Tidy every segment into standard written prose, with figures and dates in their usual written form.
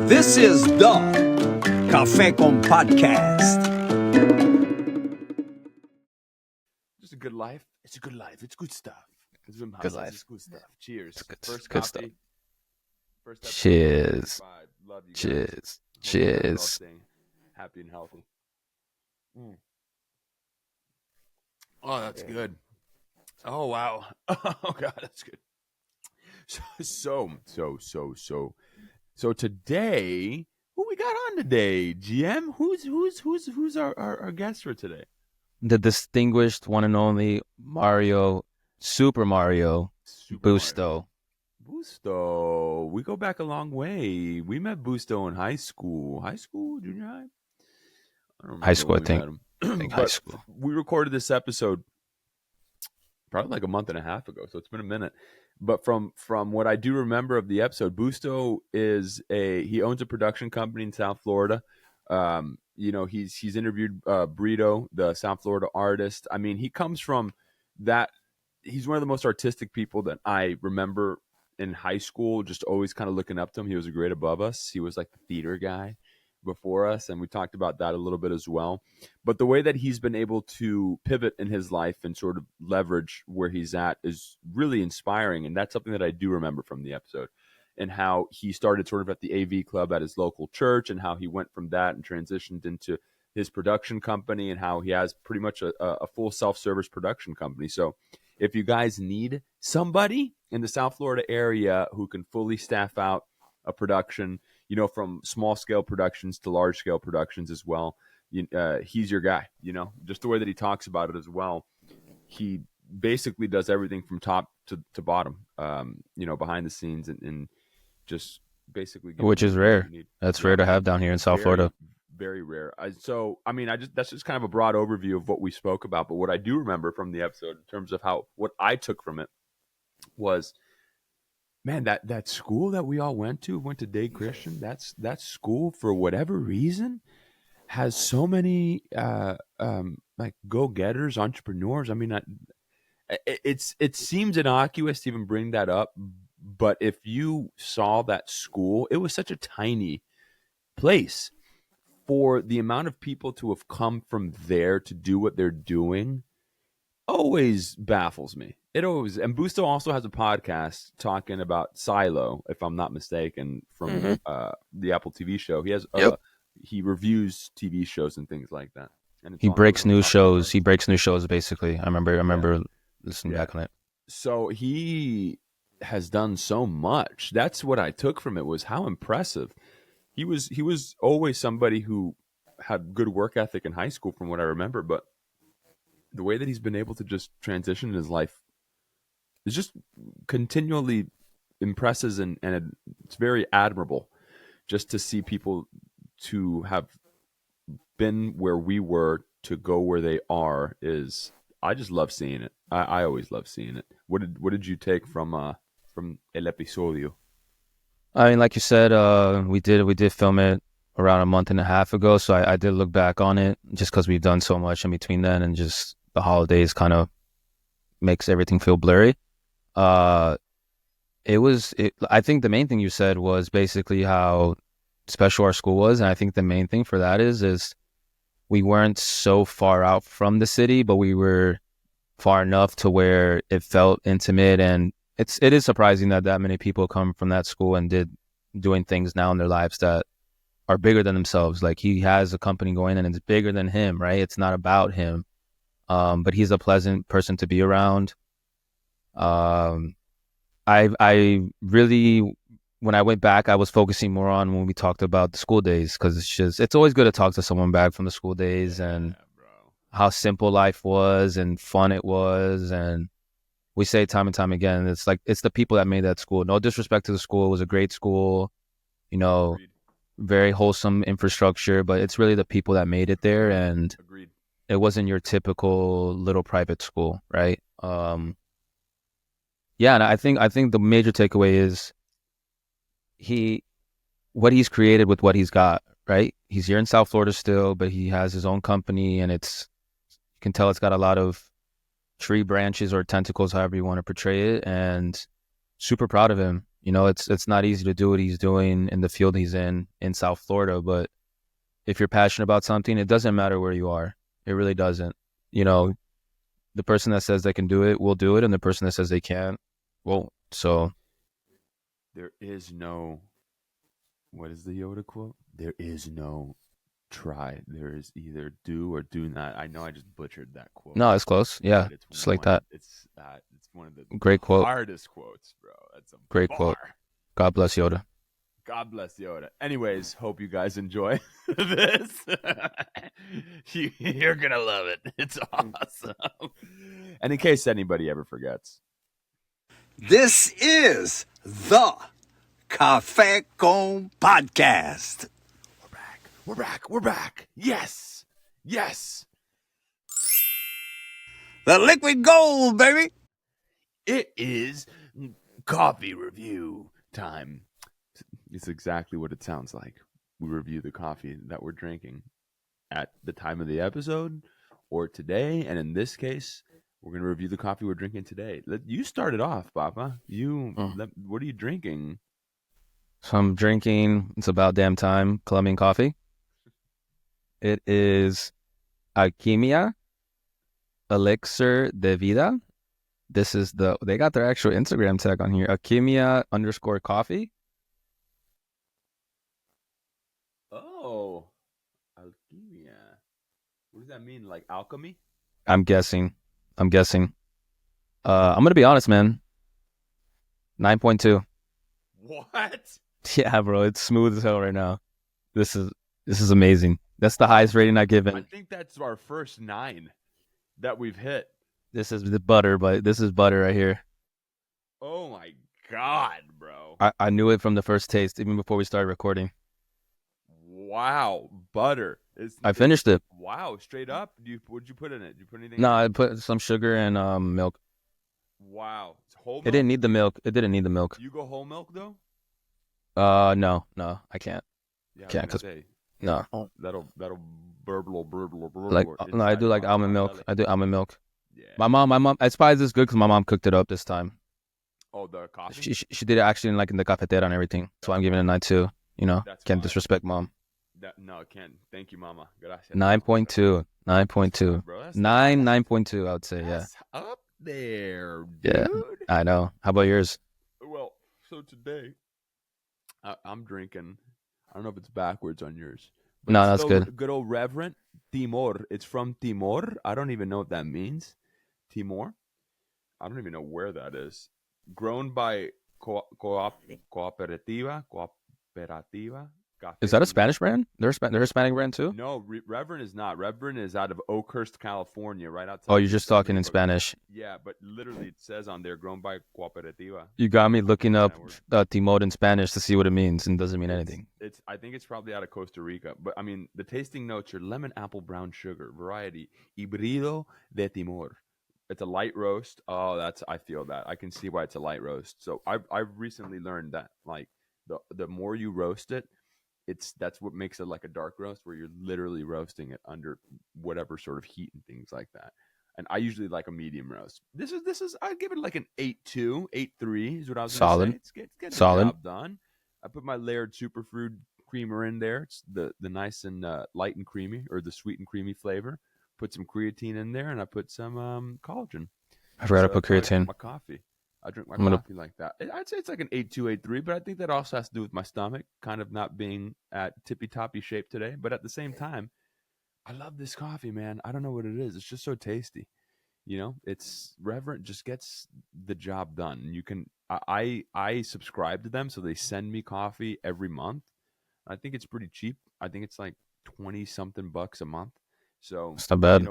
This is the Café con Podcast. Just a good life. It's a good life. It's good stuff. Good life. It's good stuff. Cheers. It's good, First good coffee. stuff. First episode. Cheers. Love you guys. Cheers. Hope you guys are all Cheers. staying happy and healthy. Oh, that's good. Oh, wow. Oh, God, that's good. So today, who we got on today? GM? Who's our guest for today? The distinguished one and only Super Mario Busto. Busto. We go back a long way. We met Busto in high school. High school? Junior high? I don't remember High school, when I we think. met him. I think But high school. We recorded this episode probably like a month and a half ago, so it's been a minute. But from what I do remember of the episode, Busto he owns a production company in South Florida. He's interviewed Brito, the South Florida artist. I mean, he comes from that. He's one of the most artistic people that I remember in high school, just always kind of looking up to him. He was a grade above us. He was like the theater guy before us, and we talked about that a little bit as well. But the way that he's been able to pivot in his life and sort of leverage where he's at is really inspiring, and that's something that I do remember from the episode, and how he started sort of at the AV club at his local church, and how he went from that and transitioned into his production company, and how he has pretty much a full self-service production company. So if you guys need somebody in the South Florida area who can fully staff out a production, from small scale productions to large scale productions as well, he's your guy. Just the way that he talks about it as well. He basically does everything from top to bottom, behind the scenes and just basically gives Which you is everything rare. you need. That's Yeah. rare to have down here in South Florida. Very rare. That's just kind of a broad overview of what we spoke about. But what I do remember from the episode in terms of what I took from it was, man, that school that we all went to Day Christian, that school, for whatever reason, has so many like go-getters, entrepreneurs. I mean, it seems innocuous to even bring that up, but if you saw that school, it was such a tiny place. For the amount of people to have come from there to do what they're doing always baffles me. And Busto also has a podcast talking about Silo, if I'm not mistaken, from the Apple TV show. He has he reviews TV shows and things like that. And He breaks new shows. He breaks new shows, basically. I remember listening back on it. So he has done so much. That's what I took from it, was how impressive. He was always somebody who had good work ethic in high school, from what I remember, but the way that he's been able to just transition in his life is just continually impresses, and it's very admirable just to see people to have been where we were to go where they are. I just love seeing it. I always love seeing it. What did you take from El Episodio? I mean, like you said, we did film it around a month and a half ago, so I did look back on it just because we've done so much in between then, and just the holidays kind of makes everything feel blurry. I think the main thing you said was basically how special our school was, and I think the main thing for that is we weren't so far out from the city, but we were far enough to where it felt intimate, and it is surprising that many people come from that school and doing things now in their lives that are bigger than themselves. Like, he has a company going and it's bigger than him, right? It's not about him. But he's a pleasant person to be around. I really, when I went back, I was focusing more on when we talked about the school days, because it's always good to talk to someone back from the school days and how simple life was and fun it was. And we say time and time again, it's the people that made that school. No disrespect to the school. It was a great school, Agreed. Very wholesome infrastructure, but it's really the people that made it there. And Agreed. It wasn't your typical little private school, right? And I think the major takeaway is what he's created with what he's got, right? He's here in South Florida still, but he has his own company, and you can tell it's got a lot of tree branches or tentacles, however you want to portray it, and super proud of him. You know, it's not easy to do what he's doing in the field he's in South Florida, but if you're passionate about something, it doesn't matter where you are. It really doesn't. You know, the person that says they can do it will do it, and the person that says they can't won't. So There is no, what is the Yoda quote? There is no try. There is either do or do not. I know I just butchered that quote. no, it's close. Yeah, But it's just like that. It's one of the Great quote. hardest quotes, bro. That's a Great bar. quote. God bless Yoda. God bless Yoda. Anyways, hope you guys enjoy this. You're gonna love it. It's awesome. And in case anybody ever forgets, This is the Cafe con Podcast. we're back. Yes. The liquid gold, baby. It is coffee review time. It's exactly what it sounds like. We review the coffee that we're drinking at the time of the episode or today. And in this case, we're going to review the coffee we're drinking today. You started off, Papa. What are you drinking? So I'm drinking, it's about damn time, Colombian coffee. It is Alquimia Elixir de Vida. This is they got their actual Instagram tag on here, Alquimia_coffee. Oh, alquimia. What does that mean? Like alchemy? I'm guessing. I'm going to be honest, man. 9.2. What? Yeah, bro, it's smooth as hell right now. This is amazing. That's the highest rating I've I given. think that's our first 9 that we've hit. This is the butter, but this is butter right here. Oh my God, bro. I knew it from the first taste, even before we started recording. Wow, butter. I finished it. Wow, straight up. What'd you put in it? Did you put anything? No, in it? I put some sugar and milk. Wow, it's whole milk. It didn't need the milk. It didn't need the milk. You go whole milk though? No, I can't. Yeah, Can't, I was 'cause- gonna say, No, that'll burble. like no, I do like almond milk. I do almond milk. Yeah. My mom. It's probably this good because my mom cooked it up this time. Oh, the coffee. She did it actually in the cafetera and everything. So I'm giving it a 9.2. You know, That's can't fine. disrespect mom. No, it can't. Thank you, Mama. Gracias. 9.2. 9.2. Bro, that's 9.2. I would say. Yeah. That's up there, dude. Yeah. I know. How about yours? Well, so today I'm drinking. I don't know if it's backwards on yours. But No, it's that's still good. Good old Reverent Timor. It's from Timor. I don't even know what that means. Timor. I don't even know where that is. Grown by Cooperativa. Is that a Spanish brand? They're a Hispanic brand too? No, Reverend is not. Reverend is out of Oakhurst, California, right outside. Oh, you're just talking in Spanish. Yeah, but literally it says on there, grown by Cooperativa. You got me looking up Timor in Spanish to see what it means, and it doesn't mean anything. I think it's probably out of Costa Rica. But I mean, the tasting notes are lemon, apple, brown sugar, variety, Hibrido de Timor. It's a light roast. Oh, I feel that. I can see why it's a light roast. So I've recently learned that like the more you roast it, that's what makes it like a dark roast where you're literally roasting it under whatever sort of heat and things like that. And I usually like a medium roast. This is I'd give it like an 8.2, 8.3 is what I was Solid. gonna say. It's getting Solid. the job done. I put my layered superfood creamer in there. It's the nice and light and creamy, or the sweet and creamy flavor. Put some creatine in there, and I put some collagen. I forgot to put that's how I creatine. drink my coffee. I drink my I'm gonna- coffee like that. I'd say it's like an 8.2, 8.3, but I think that also has to do with my stomach kind of not being at tippy-toppy shape today. But at the same time, I love this coffee, man. I don't know what it is. It's just so tasty. You know, it's Reverent just gets the job done. You can I subscribe to them, so they send me coffee every month. I think it's pretty cheap. I think it's like 20 something bucks a month. So It's not bad.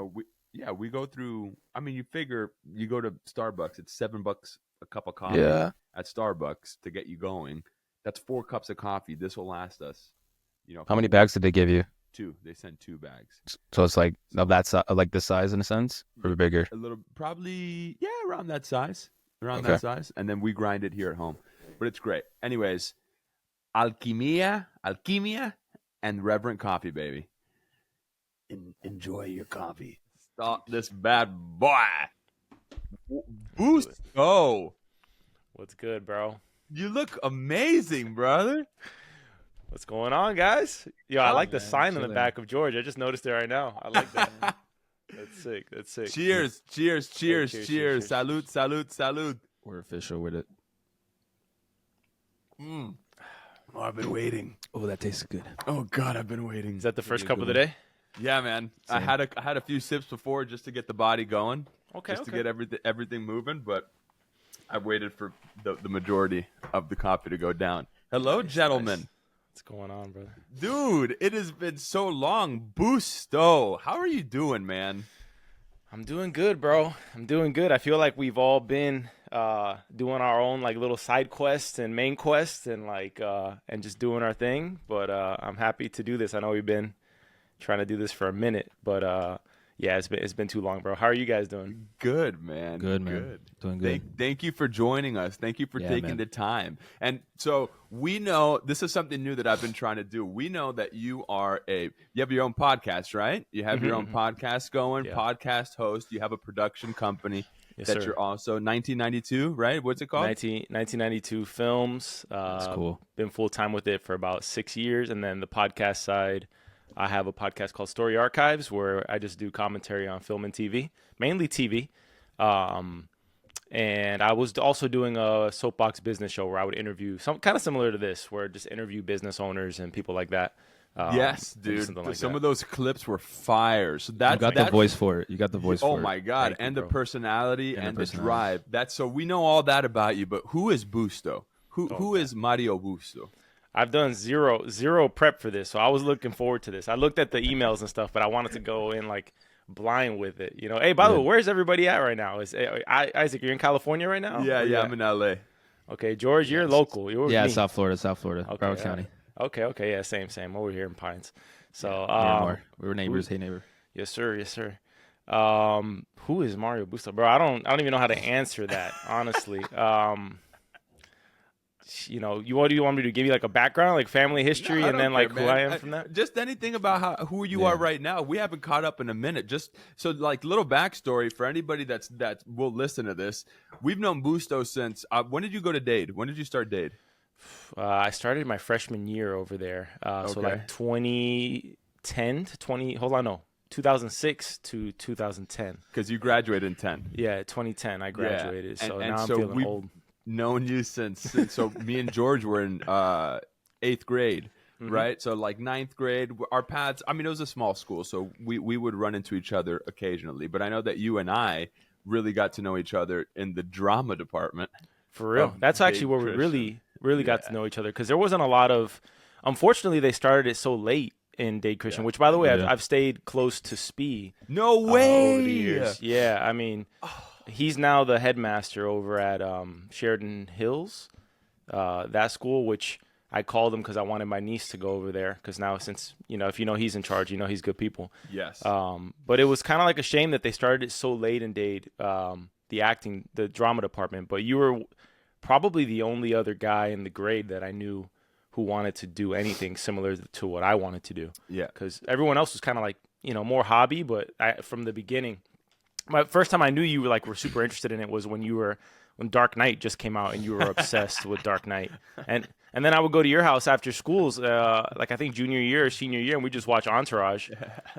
you know, we go through. I mean, you figure you go to Starbucks, it's $7 a cup of coffee Yeah. at Starbucks to get you going. That's 4 cups of coffee. This will last us. You know, How many bags did they give you? 2. They sent 2 bags. So it's like of that size, like this size in a sense, or bigger. A little, probably, yeah, around that size. Around Okay. that size. And then we grind it here at home. But it's great. Anyways, Alquimia, and Reverent Coffee, baby. Enjoy your coffee. Stop this bad boy. Boost. Go. What's good, bro? You look amazing, brother. What's going on, guys? Yo, I like the sign on the chilling. back of George. I just noticed it right now. I like that. That's sick. That's sick. Cheers, cheers, cheers, cheers, cheers. cheers. Salud, salud, salud. We're official with it. Oh, I've been waiting. Oh, that tastes good. Oh God, I've been waiting. Is that the first a cup good of the day? Yeah, man. I had a few sips before just to get the body going, Okay. just to get everything moving. But I waited for the majority of the coffee to go down. Hello, gentlemen. Nice. What's going on, brother? Dude, it has been so long. Busto, how are you doing, man? I'm doing good, bro. I'm doing good. I feel like we've all been doing our own like little side quests and main quests and and just doing our thing. But I'm happy to do this. I know we've been trying to do this for a minute, but yeah, it's been too long, bro. How are you guys doing? Good, man. Good, man. Doing good. Thank you for joining us. Thank you for taking man. the time. And so we know this is something new that I've been trying to do. We know that you have your own podcast, right? You have your own podcast going, Yeah. podcast host. You have a production company Yes, that sir. you're also 1992, right? What's it called? 1992 films. That's cool. Been full time with it for about 6 years, and then the podcast side, I have a podcast called Story Archives where I just do commentary on film and TV, mainly TV. And I was also doing a soapbox business show where I would interview some kind of similar to this, where I just interview business owners and people like that. Yes, maybe dude. something like Some that. of those clips were fire. So You that's got the voice for it. You got the voice Oh for my it. God! Thank you, And the bro. personality And the and the personality. drive. That's so we know all that about you. But who is Busto? Who is Mario Busto? I've done zero prep for this, so I was looking forward to this. I looked at the emails and stuff, but I wanted to go in like blind with it. You know, hey, by the way, where's everybody at right now? Isaac, you're in California right now? Yeah, Where you yeah. at? I'm in LA. Okay, George, you're local. You're with Yeah, me. South Florida, Okay, Broward County. Okay, yeah, same. Over here in Pines. So, We were neighbors. Hey, neighbor. yes, sir. Who is Mario Busto, bro? I don't even know how to answer that, honestly. You know, what do you want me to give you like a background, like family history, No, and don't then like care, who man. I am from that? Just anything about who you are right now. We haven't caught up in a minute. Just so like little backstory for anybody that will listen to this. We've known Busto since when did you go to Dade? When did you start Dade? I started my freshman year over there, so like 2010 to 2006 to 2010. Because you graduated in 10. Yeah, 2010 I graduated, Yeah. so And now I'm so feeling we've old. known you since so me and George were in 8th grade, right? So like 9th grade, our paths, I mean, it was a small school, so we would run into each other occasionally. But I know that you and I really got to know each other in the drama department. For real. That's actually Dade where we Christian. really got to know each other, because there wasn't a lot of, unfortunately, they started it so late in Dade Christian, which, by the way, I've stayed close to Spee No way! over the years. Yeah, I mean, he's now the headmaster over at Sheridan Hills, that school, which I called him because I wanted my niece to go over there, because now since, if he's in charge, he's good people. Yes. But it was kind of like a shame that they started it so late in Dade, the drama department. But you were probably the only other guy in the grade that I knew who wanted to do anything similar to what I wanted to do. Yeah. Because everyone else was kind of like, more hobby. But from the beginning, my first time I knew you were super interested in it was when Dark Knight just came out and you were obsessed with Dark Knight. And then I would go to your house after schools, I think junior year or senior year, and we just watch Entourage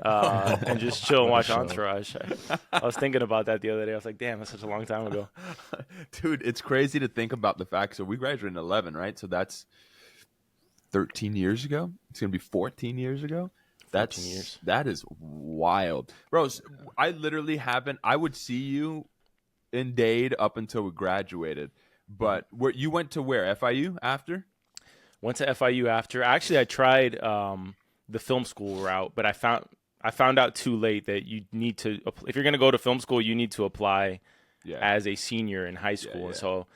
and just chill and watch Entourage. I was thinking about that the other day. I was like, damn, that's such a long time ago. Dude, it's crazy to think about the fact. So we graduated in 11, right? So that's 13 years ago. It's going to be 14 years ago. 14 years. That is wild. Bro, I literally haven't. I would see you in Dade up until we graduated. But you went to where? FIU after? Went to FIU after. Actually, I tried the film school route, but I found out too late that you need to, if you're going to go to film school, you need to apply as a senior in high school. And so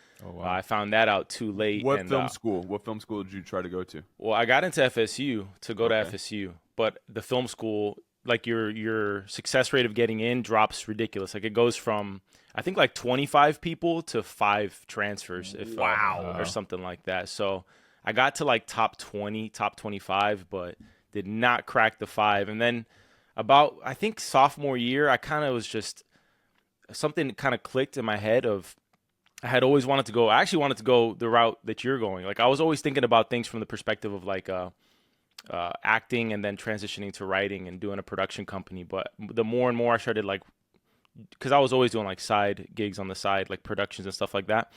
I found that out too late. What film school? What film school did you try to go to? Well, I got into FSU to go to FSU, but the film school, like your success rate of getting in drops ridiculous. Like it goes from, I think, like 25 people to 5 transfers, or something like that. So I got to like top 20, top 25, but did not crack the 5. And then about, I think, sophomore year, I kind of was just, something kind of clicked in my head of, I had always wanted to go. I actually wanted to go the route that you're going. Like I was always thinking about things from the perspective of like acting and then transitioning to writing and doing a production company. But the more and more I started like, because I was always doing like side gigs on the side, like productions and stuff like that.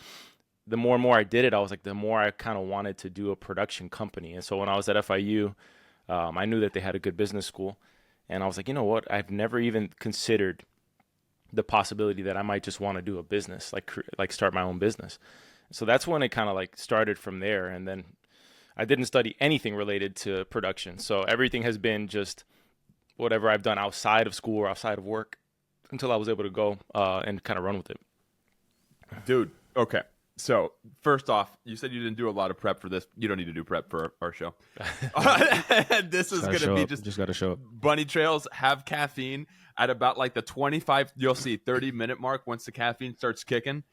The more and more I did it, I was like, the more I kind of wanted to do a production company. And so when I was at FIU, I knew that they had a good business school. And I was like, you know what? I've never even considered the possibility that I might just want to do a business, like start my own business. So that's when it kind of like started from there. And then I didn't study anything related to production. So everything has been just whatever I've done outside of school or outside of work until I was able to go and kind of run with it. Dude, okay. So first off, you said you didn't do a lot of prep for this. You don't need to do prep for our show. This is going to be just got to show up. Bunny trails have caffeine at about like the 25, you'll see 30-minute mark. Once the caffeine starts kicking,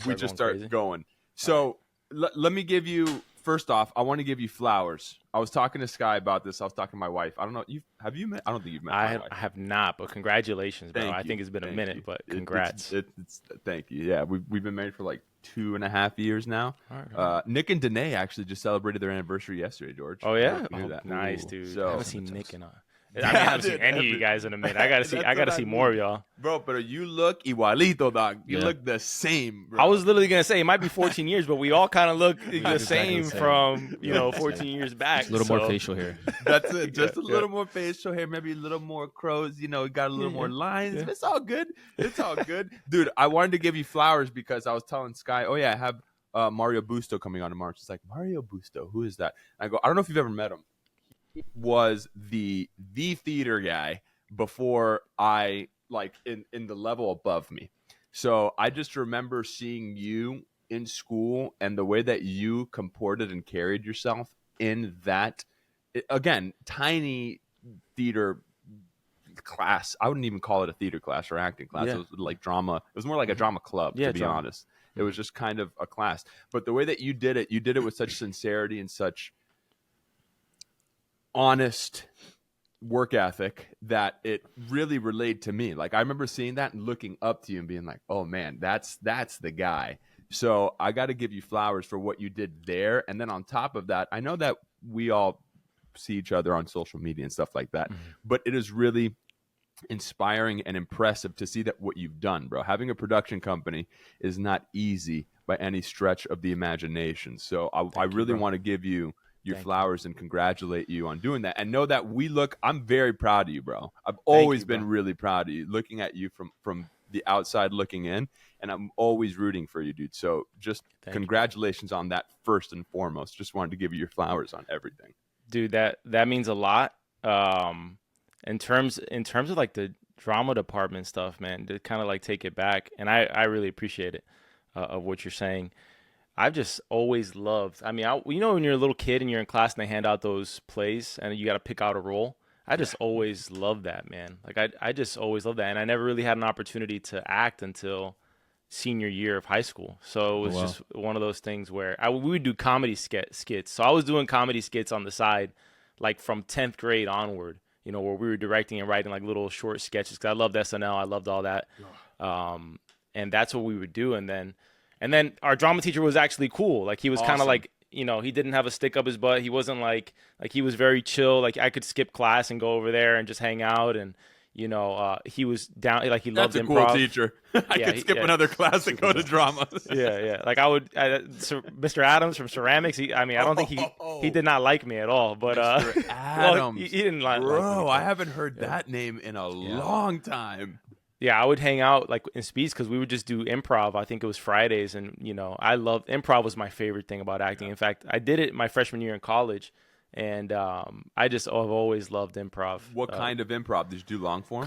we just start going. So let me give you, first off, I want to give you flowers. I was talking to Sky about this. I was talking to my wife. I don't know. Have you met? I don't think you've met my wife. I have not, but congratulations, bro. I think it's been a minute, but congrats. Thank you. Yeah, we've been married for like 2.5 years now. All right. Nick and Danae actually just celebrated their anniversary yesterday, George. Oh yeah, that. Nice, dude. So, I haven't seen Nick in I haven't seen any of you guys in a minute. I gotta see more of y'all, bro. But you look igualito, dog. You look the same, bro. I was literally gonna say it might be 14 years, but we all kind of look the same from 14 years back. A little more facial hair. That's it. Just a little more facial hair, maybe a little more crows. Got a little more lines. Yeah. It's all good. It's all good, dude. I wanted to give you flowers because I was telling Sky, oh yeah, I have Mario Busto coming on tomorrow. She's like, Mario Busto, who is that? And I go, I don't know if you've ever met him. He was the theater guy before I like in the level above me. So I just remember seeing you in school and the way that you comported and carried yourself in that, again, tiny theater class. I wouldn't even call it a theater class or acting class. Yeah. It was like drama. It was more like a drama club, to be honest. It was just kind of a class. But the way that you did it with such sincerity and such honest work ethic that it really relayed to me. Like I remember seeing that and looking up to you and being like, oh man, that's the guy. So I got to give you flowers for what you did there. And then on top of that, I know that we all see each other on social media and stuff like that, but it is really inspiring and impressive to see that what you've done, bro. Having a production company is not easy by any stretch of the imagination. So I really want to give you your flowers and congratulate you on doing that, and know that I'm very proud of you, bro. I've always been really proud of you, looking at you from the outside looking in, and I'm always rooting for you, dude. So just congratulations on that first and foremost. Just wanted to give you your flowers on everything, dude. That means a lot. In terms of like the drama department stuff, man, to kind of like take it back, and I really appreciate it of what you're saying. I've just always loved. I mean, when you're a little kid and you're in class and they hand out those plays and you got to pick out a role. I just always loved that, man. Like I just always loved that, and I never really had an opportunity to act until senior year of high school. So it was just one of those things where we would do comedy skits. So I was doing comedy skits on the side, like from 10th grade onward. Where we were directing and writing like little short sketches because I loved SNL. I loved all that, and that's what we would do, and then our drama teacher was actually cool. Like he was kind of like, he didn't have a stick up his butt. He wasn't like he was very chill. Like I could skip class and go over there and just hang out. And, he was down, like he loved improv. That's a cool teacher. I could skip another class and go to drama. Yeah. Like Mr. Adams from ceramics. I don't think he did not like me at all, but, Mr. Adams, he didn't like bro, me. I haven't heard that name in a long time. Yeah, I would hang out like in speeds because we would just do improv. I think it was Fridays, and I loved improv. Was my favorite thing about acting. In fact, I did it my freshman year in college, and I've always loved improv. What kind of improv did you do? Long form?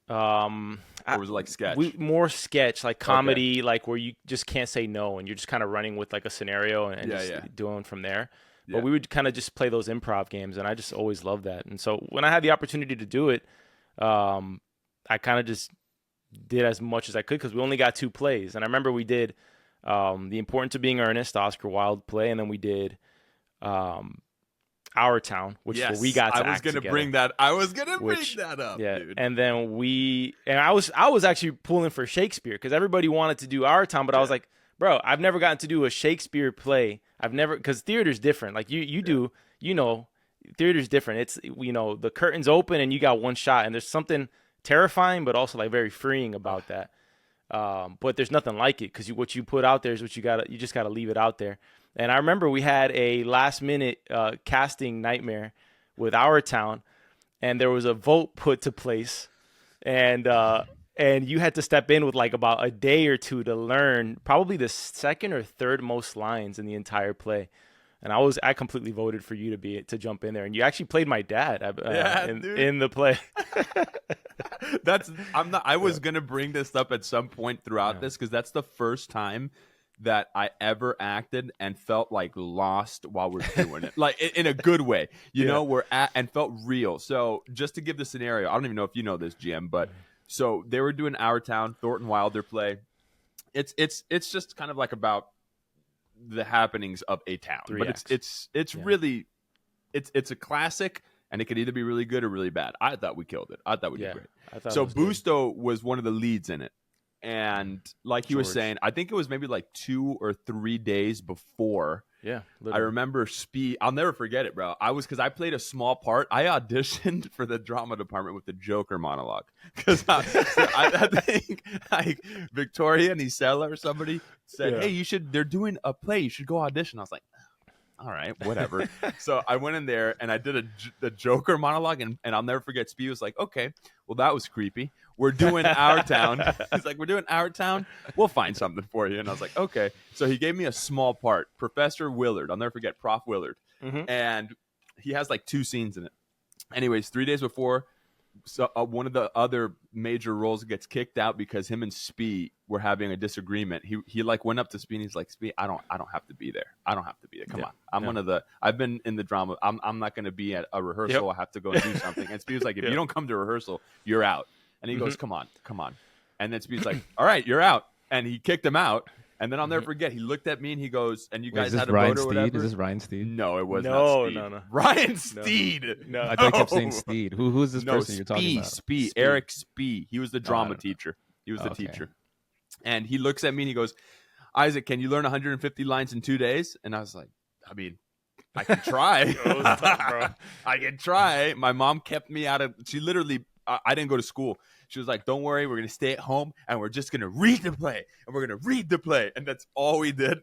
Or was it like sketch? More sketch, like comedy, like where you just can't say no, and you're just kind of running with like a scenario and just doing from there. Yeah. But we would kind of just play those improv games, and I just always loved that. And so when I had the opportunity to do it, I kind of just did as much as I could because we only got 2 plays. And I remember we did The Importance of Being Earnest, Oscar Wilde play, and then we did Our Town, which is where we got to act together. I was gonna bring that up, dude. And then I was actually pulling for Shakespeare because everybody wanted to do Our Town, but I was like, Bro, I've never gotten to do a Shakespeare play. I've never, because theater's different. Like you do, theater's different. It's, the curtains open and you got one shot, and there's something terrifying, but also like very freeing about that. But there's nothing like it, because what you put out there is what you just got to leave it out there. And I remember we had a last minute casting nightmare with Our Town, and there was a vote put to place, and you had to step in with like about a day or two to learn probably the second or third most lines in the entire play. And I completely voted for you to jump in there, and you actually played my dad in the play. I was gonna bring this up at some point throughout this, because that's the first time that I ever acted and felt like lost while we're doing it, like in a good way, and felt real. So just to give the scenario, I don't even know if you know this, GM, but so they were doing Our Town, Thornton Wilder play. It's just kind of like about the happenings of a town, but it's really it's a classic, and it could either be really good or really bad. I thought we killed it. I thought we did great. So Busto was one of the leads in it. And like he was saying, I think it was maybe like 2 or 3 days before. Yeah, literally. I remember I'll never forget it, bro. Because I played a small part. I auditioned for the drama department with the Joker monologue, because I think like Victoria Nisela or somebody said, "Hey, they're doing a play. You should go audition." I was like, all right, whatever. So I went in there and I did the Joker monologue, and I'll never forget. Speed was like, okay, well, that was creepy. We're doing Our Town. He's like, we're doing Our Town. We'll find something for you. And I was like, okay. So he gave me a small part. Professor Willard. I'll never forget, Prof. Willard. Mm-hmm. And he has like 2 scenes in it. Anyways, 3 days before, so one of the other major roles gets kicked out because him and Spee were having a disagreement. He like went up to Spee and he's like, Spee, I don't have to be there. I don't have to be there. Come on. I've been in the drama. I'm not going to be at a rehearsal. I have to go and do something. And Spee was like, if you don't come to rehearsal, you're out. And he goes, come on. And then Spee's like, all right, you're out. And he kicked him out. And then I'll never forget, he looked at me and he goes, and you guys had a vote or whatever. Is this Ryan Steed? No, it was not Steed. No. Ryan Steed. No. I thought I kept saying Steed. Who's this person you're talking about? Spee. Eric Spee. He was the drama teacher. He was the teacher. And he looks at me and he goes, Isaac, can you learn 150 lines in 2 days? And I was like, I mean, I can try. I can try. My mom kept me out of, she literally, I didn't go to school. She was like, don't worry, we're going to stay at home and we're just going to read the play. And we're going to read the play. And that's all we did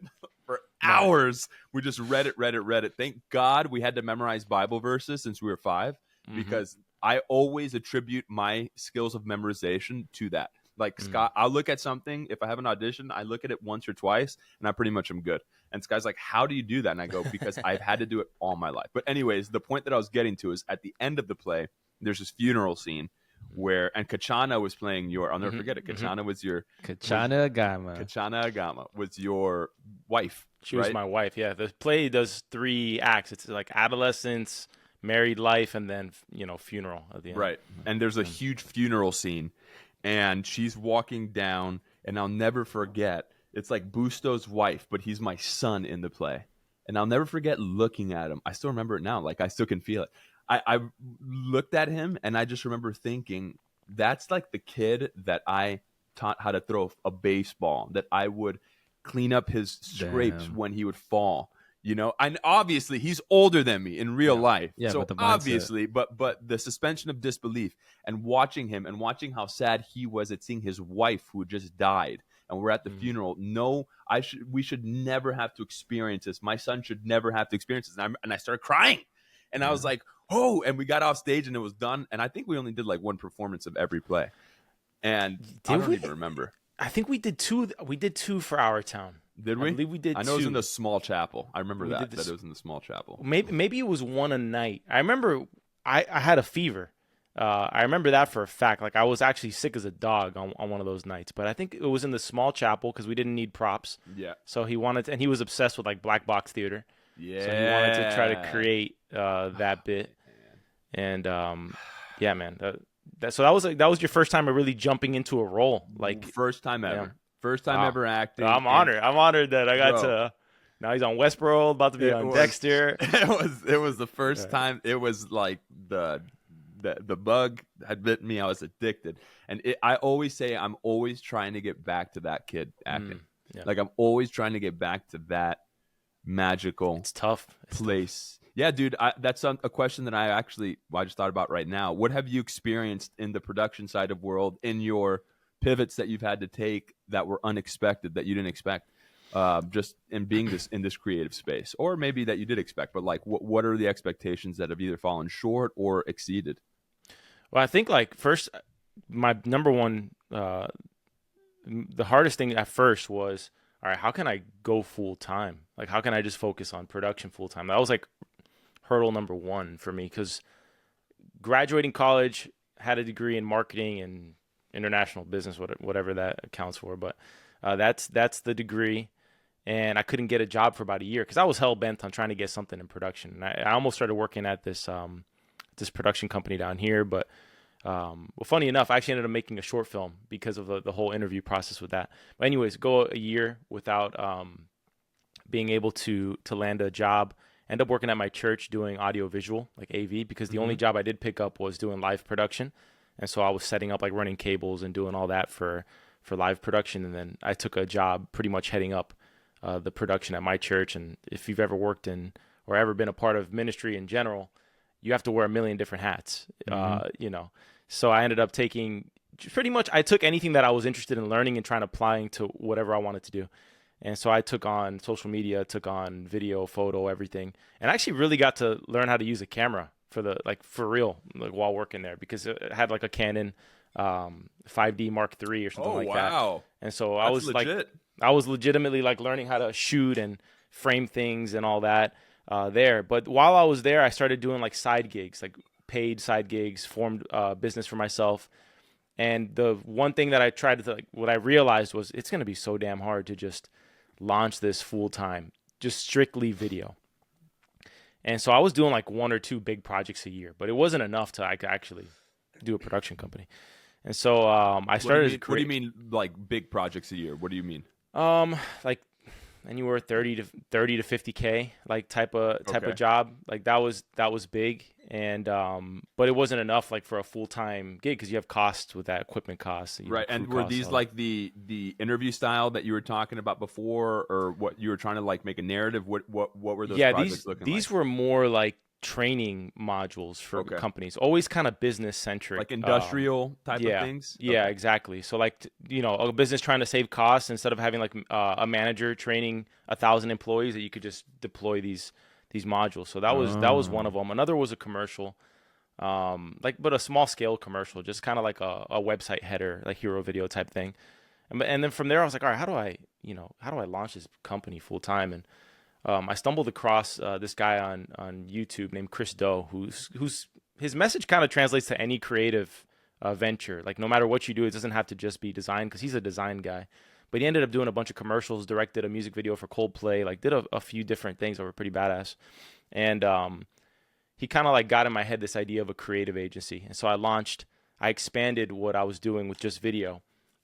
for hours. We just read it. Thank God we had to memorize Bible verses since we were 5, because I always attribute my skills of memorization to that. Like Scott, I'll look at something. If I have an audition, I look at it once or twice and I pretty much am good. And Sky's like, how do you do that? And I go, because I've had to do it all my life. But anyways, the point that I was getting to is at the end of the play, there's this funeral scene where, and Kachana was playing I'll never forget it. Kachana was Kachana Agama was your wife. She was my wife. Yeah. The play does 3 acts. It's like adolescence, married life, and then, funeral at the end. Right. And there's a huge funeral scene and she's walking down, and I'll never forget. It's like Busto's wife, but he's my son in the play. And I'll never forget looking at him. I still remember it now. Like I still can feel it. I looked at him and I just remember thinking, that's like the kid that I taught how to throw a baseball, that I would clean up his scrapes when he would fall, and obviously he's older than me in real life. Yeah, so obviously, but the suspension of disbelief and watching him and watching how sad he was at seeing his wife who just died. And we're at the funeral. No, we should never have to experience this. My son should never have to experience this. And I started crying. And I was like, oh, and we got off stage and it was done. And I think we only did like 1 performance of every play. And I don't even remember. I think we did 2. We did 2 for Our Town. Did we? I believe we did 2. I know it was in the small chapel. I remember that it was in the small chapel. Maybe it was 1 a night. I remember I had a fever. I remember that for a fact. Like I was actually sick as a dog on one of those nights. But I think it was in the small chapel because we didn't need props. Yeah. So he wanted to, and he was obsessed with like black box theater. Yeah. So he wanted to try to create that bit. And yeah, man. So that was your first time of really jumping into a role, like first time ever, ever acting. I'm honored that I got to. Now he's on Westworld, about to be on Dexter. It was the first time. It was like the bug had bitten me. I was addicted, and I always say I'm always trying to get back to that kid acting. Yeah. Like I'm always trying to get back to that magical It's tough. place. Yeah, dude, that's a question that I just thought about right now. What have you experienced in the production side of world in your pivots that you've had to take that were unexpected, that you didn't expect, just in being in this creative space, or maybe that you did expect, but like what are the expectations that have either fallen short or exceeded? Well, I think like first, my number one, the hardest thing at first was, all right, how can I go full time? Like, how can I just focus on production full time? That was like hurdle number one for me, because graduating college, had a degree in marketing and international business, whatever that accounts for. But that's the degree, and I couldn't get a job for about a year because I was hell bent on trying to get something in production. And I almost started working at this production company down here, but well, funny enough, I actually ended up making a short film because of the whole interview process with that. But anyways, go a year without being able to land a job. End up working at my church doing audio visual, like AV, because the only job I did pick up was doing live production. And so I was setting up, like running cables and doing all that for live production. And then I took a job pretty much heading up the production at my church. And if you've ever worked in or ever been a part of ministry in general, you have to wear a million different hats, you know. So I ended up taking pretty much, I took anything that I was interested in learning and trying to apply to whatever I wanted to do. And so I took on social media, took on video, photo, everything. And I actually really got to learn how to use a camera for real, while working there, because it had like a Canon 5D Mark III or something like that. And so I was legit. I was legitimately like learning how to shoot and frame things and all that there. But while I was there, I started doing like side gigs, like paid side gigs, formed business for myself. And the one thing that I tried to, what I realized was it's going to be so damn hard to just launch this full time, just strictly video. And so I was doing like one or two big projects a year, but it wasn't enough to actually do a production company. And so I started. What do you mean, like big projects a year? What do you mean? Like anywhere 30 to 50K, like type of job. Like that was big. And but it wasn't enough like for a full-time gig, because you have costs with that, equipment costs, right? And were these like the interview style that you were talking about before, or what you were trying to like make a narrative? What were those projects looking like? These were more like training modules for companies, always kind of business centric, like industrial type of things. Yeah, exactly. So like, you know, a business trying to save costs, instead of having like a manager training 1,000 employees, that you could just deploy these modules. So that was one of them. Another was a commercial, but a small scale commercial, just kind of like a website header, like hero video type thing. And then from there I was like, all right, how do I launch this company full time? And I stumbled across this guy on YouTube named Chris Doe, who's his message kind of translates to any creative venture. Like no matter what you do, it doesn't have to just be design, because he's a design guy. But he ended up doing a bunch of commercials, directed a music video for Coldplay, like did a few different things that were pretty badass. And he kind of like got in my head this idea of a creative agency. And so I expanded what I was doing with just video,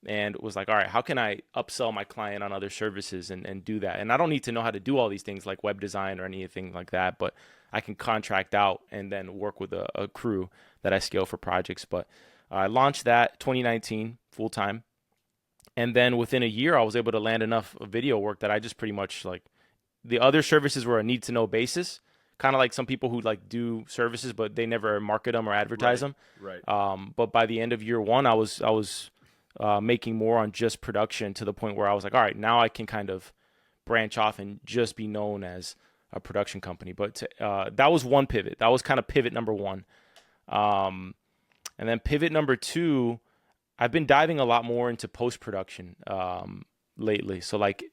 and was like, all right, how can I upsell my client on other services and do that? And I don't need to know how to do all these things like web design or anything like that, but I can contract out and then work with a crew that I scale for projects. But I launched that 2019 full time. And then within a year, I was able to land enough video work that I just pretty much, like, the other services were a need to know basis, kind of like some people who like do services, but they never market them or advertise them. Right. But by the end of year one, I was making more on just production, to the point where I was like, all right, now I can kind of branch off and just be known as a production company. But that was one pivot. That was kind of pivot number one. And then pivot number two, I've been diving a lot more into post-production lately. So like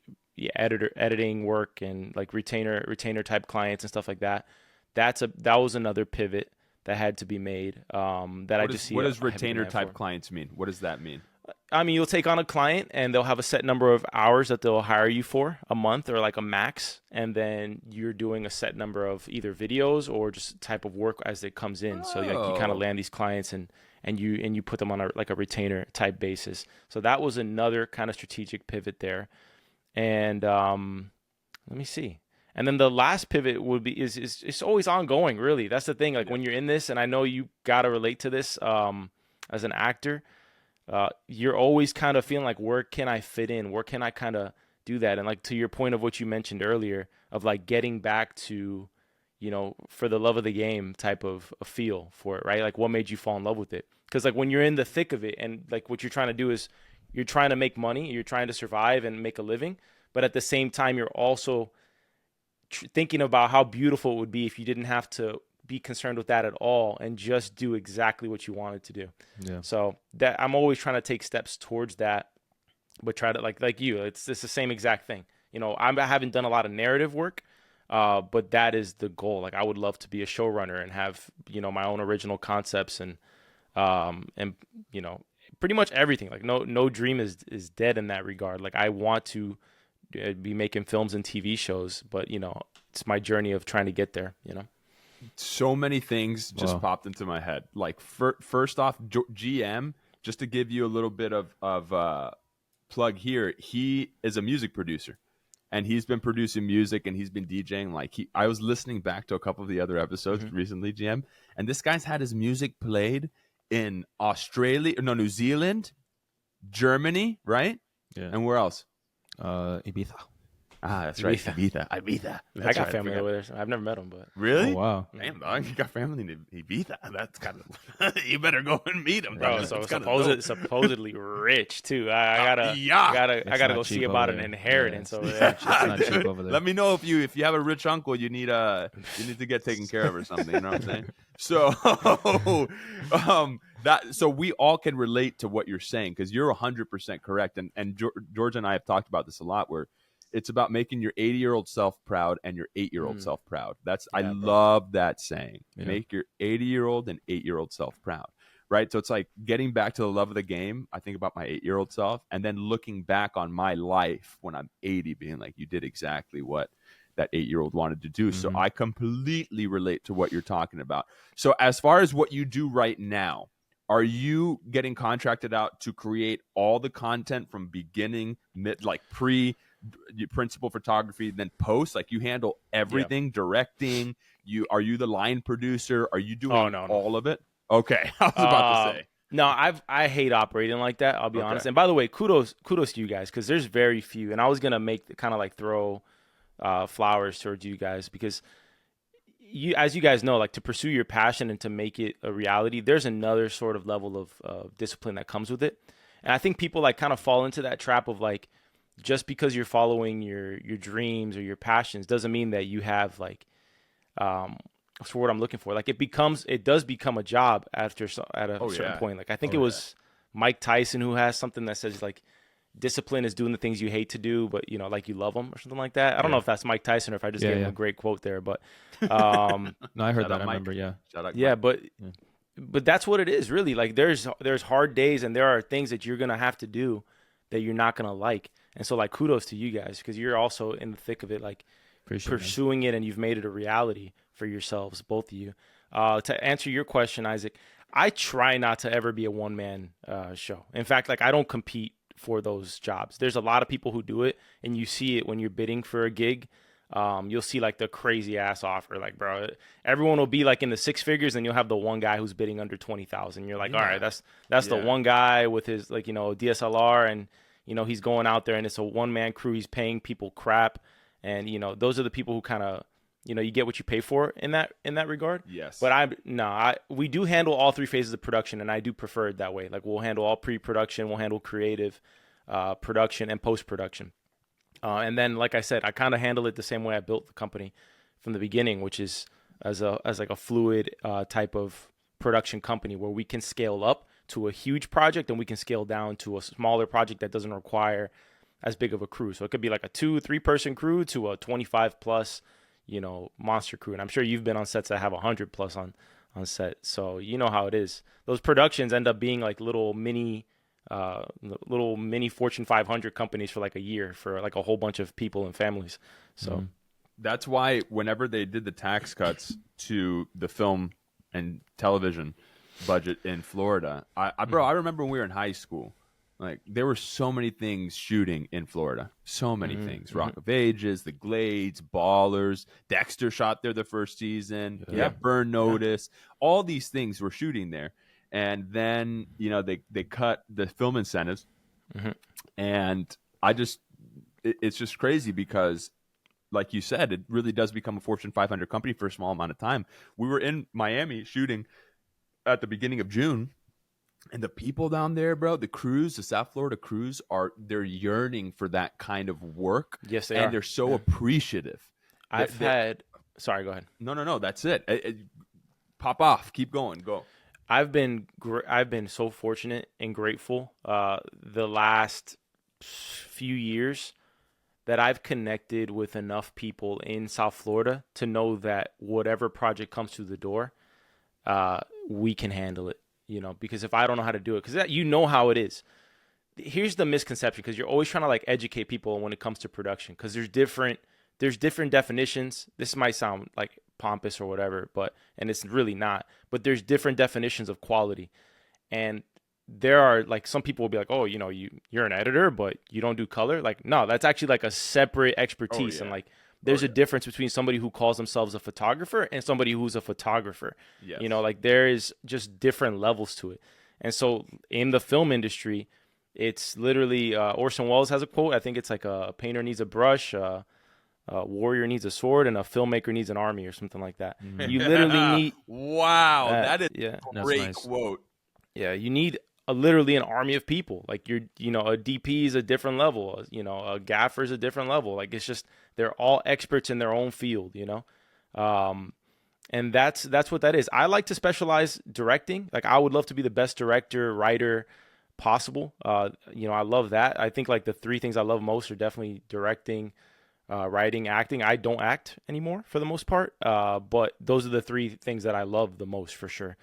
editing work and like retainer type clients and stuff like that. That was another pivot that had to be made. What does retainer type clients mean? What does that mean? I mean, you'll take on a client and they'll have a set number of hours that they'll hire you for a month, or like a max. And then you're doing a set number of either videos or just type of work as it comes in. So like you kind of land these clients and you put them on a retainer type basis. So that was another kind of strategic pivot there. And let me see. And then the last pivot would be is it's always ongoing, really. That's the thing. Like when you're in this, and I know you got to relate to this as an actor, you're always kind of feeling like, where can I fit in? Where can I kind of do that. And like to your point of what you mentioned earlier of like getting back to, for the love of the game type of a feel for it, right? Like what made you fall in love with it? Because like when you're in the thick of it and like what you're trying to do is you're trying to make money, you're trying to survive and make a living, but at the same time, you're also thinking about how beautiful it would be if you didn't have to be concerned with that at all and just do exactly what you wanted to do. Yeah. So that I'm always trying to take steps towards that, but try to like you, it's the same exact thing. I haven't done a lot of narrative work, but that is the goal. Like I would love to be a showrunner and have, my own original concepts and pretty much everything. Like no dream is dead in that regard. Like I want to be making films and TV shows, but it's my journey of trying to get there. So many things just popped into my head. Like first off, GM, just to give you a little bit of plug here, he is a music producer, and he's been producing music and he's been DJing. Like I was listening back to a couple of the other episodes recently, GM, and this guy's had his music played in New Zealand, Germany, right? Yeah. And where else? Ibiza. Ah, that's right. Ibiza. I got family over there. So I've never met them, but really? Oh, wow. Damn, dog, you got family in Ibiza. That's kind of you better go and meet them, bro. So supposedly rich too. I gotta go see about an inheritance over there. It's not cheap over there. Let me know if you have a rich uncle you need to get taken care of or something. You know what I'm saying? So, so we all can relate to what you're saying because you're 100% correct. And George and I have talked about this a lot where it's about making your 80-year-old self proud and your 8-year-old self proud. I love that saying. Yeah. Make your 80-year-old and 8-year-old self proud, right? So it's like getting back to the love of the game. I think about my 8-year-old self and then looking back on my life when I'm 80 being like, you did exactly what that 8-year-old wanted to do. So I completely relate to what you're talking about. So as far as what you do right now, are you getting contracted out to create all the content from beginning, mid, like principal photography, then post? Like you handle everything, directing. Are you the line producer? Are you doing all of it? Okay, I was about to say. No, I hate operating like that. I'll be honest. And by the way, kudos to you guys because there's very few. And I was gonna throw flowers towards you guys because as you guys know, like to pursue your passion and to make it a reality, there's another sort of level of discipline that comes with it. And I think people like kind of fall into that trap of like, just because you're following your dreams or your passions doesn't mean that you have like, what's the word I'm looking for? Like it does become a job at a certain point. Like I think it was Mike Tyson who has something that says like, discipline is doing the things you hate to do, but like you love them or something like that. I don't know if that's Mike Tyson or if I just gave him a great quote there, but no, I heard that. I remember. Yeah. But that's what it is really. Like there's hard days and there are things that you're going to have to do that you're not going to like. And so like kudos to you guys because you're also in the thick of it, like pursuing it and you've made it a reality for yourselves, both of you. To answer your question, Isaac, I try not to ever be a one-man show. In fact, like I don't compete for those jobs. There's a lot of people who do it and you see it when you're bidding for a gig. You'll see like the crazy ass offer, like bro, everyone will be like in the 6 figures and you'll have the one guy who's bidding under 20,000. You're like, all right, that's the one guy with his like, DSLR and, he's going out there and it's a one-man crew. He's paying people crap. And, those are the people who kind of, you get what you pay for in that regard. Yes. But we do handle all 3 phases of production and I do prefer it that way. Like we'll handle all pre-production, we'll handle creative, production and post-production. And then, like I said, I kind of handle it the same way I built the company from the beginning, which is as like a fluid type of production company where we can scale up to a huge project and we can scale down to a smaller project that doesn't require as big of a crew. So it could be like a 2-3 person crew to a 25 plus, monster crew. And I'm sure you've been on sets that have 100 plus on set. So you know how it is. Those productions end up being like little mini Fortune 500 companies for like a year for like a whole bunch of people and families. So that's why whenever they did the tax cuts to the film and television budget in Florida, I remember when we were in high school, like there were so many things shooting in Florida, so many things. Rock of Ages, The Glades, Ballers, Dexter shot there the first season. Burn Notice, all these things were shooting there. And then, they cut the film incentives. And I just it's just crazy because, like you said, it really does become a Fortune 500 company for a small amount of time. We were in Miami shooting at the beginning of June, and the people down there, bro, the crews, the South Florida crews, they're yearning for that kind of work. Yes, they and are. they're so appreciative. Sorry, go ahead. No, that's it. Pop off, keep going, go. I've been so fortunate and grateful the last few years that I've connected with enough people in South Florida to know that whatever project comes through the door, we can handle it. Because if I don't know how to do it, because you know how it is. Here's the misconception, because you're always trying to like educate people when it comes to production, because there's different definitions. This might sound like pompous or whatever, and it's really not. But there's different definitions of quality, and there are like some people will be like, oh, you're an editor, but you don't do color. Like, no, that's actually like a separate expertise, and like there's a difference between somebody who calls themselves a photographer and somebody who's a photographer. Yes. Like there is just different levels to it. And so in the film industry, it's literally Orson Welles has a quote. I think it's like a painter needs a brush, a warrior needs a sword, and a filmmaker needs an army or something like that. You literally need that is a great nice. quote. Yeah, you need literally an army of people. Like a DP is a different level. A gaffer is a different level. Like it's just they're all experts in their own field. And that's what that is. I like to specialize directing. Like I would love to be the best director, writer possible. I love that. I think like the three things I love most are definitely directing, writing, acting. I don't act anymore for the most part, but those are the three things that I love the most for sure.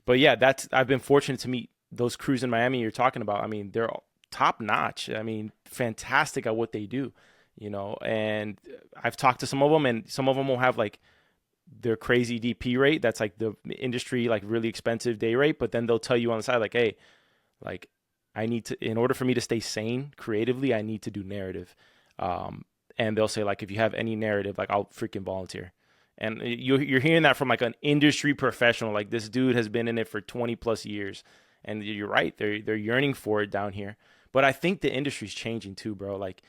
But yeah, I've been fortunate to meet those crews in Miami you're talking about. I mean, they're top notch. I mean, fantastic at what they do, and I've talked to some of them, and some of them will have like their crazy DP rate. That's like the industry, like really expensive day rate. But then they'll tell you on the side, like, hey, like I need to, in order for me to stay sane creatively, I need to do narrative. And they'll say like, if you have any narrative, like I'll freaking volunteer. And you're hearing that from like an industry professional. Like this dude has been in it for 20 plus years, and you're right. They're yearning for it down here. But I think the industry's changing too, bro. Like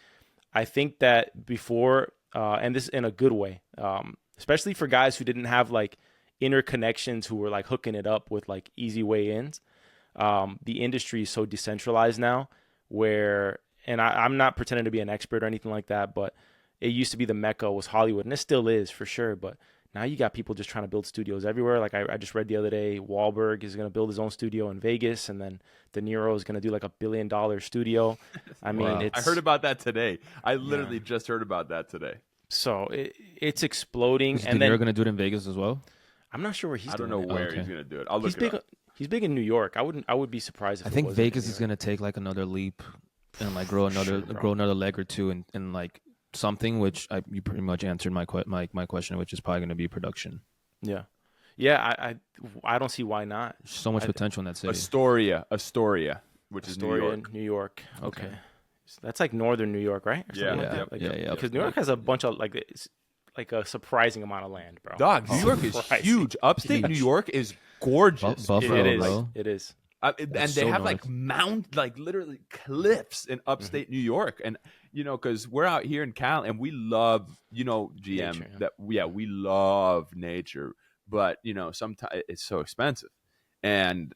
I think that before, and this in a good way, especially for guys who didn't have like interconnections, who were like hooking it up with like easy way ins. The industry is so decentralized now where, and I'm not pretending to be an expert or anything like that, but it used to be the Mecca was Hollywood, and it still is for sure. But now you got people just trying to build studios everywhere. Like I just read the other day, Wahlberg is going to build his own studio in Vegas, and then De Niro is going to do like $1 billion studio. I mean, I heard about that today. I literally just heard about that today. So it's exploding. Is and De Niro then going to do it in Vegas as well? I'm not sure where he's. I don't doing know it. where he's going to do it. I'll look He's it up. He's big in New York. I would be surprised if I think it wasn't Vegas in New is York. going to take like another leap and like grow another leg or two in like something, which you pretty much answered my question, which is probably going to be production. Yeah. I don't see why not. There's so much potential in that city. Astoria, which is New Astoria, York. New York. Okay. So that's like northern New York, right? Or Yeah. something like Yeah. that? Like, Yeah. Because New York has a bunch of like it's like a surprising amount of land, bro. Dog, New York is Surprising. huge. Upstate New York is gorgeous. Buffalo, It is. bro. It is. And That's they so have north. like literally cliffs in upstate New York, and because we're out here in Cal and we love GM Nature, we love nature, but sometimes it's so expensive, and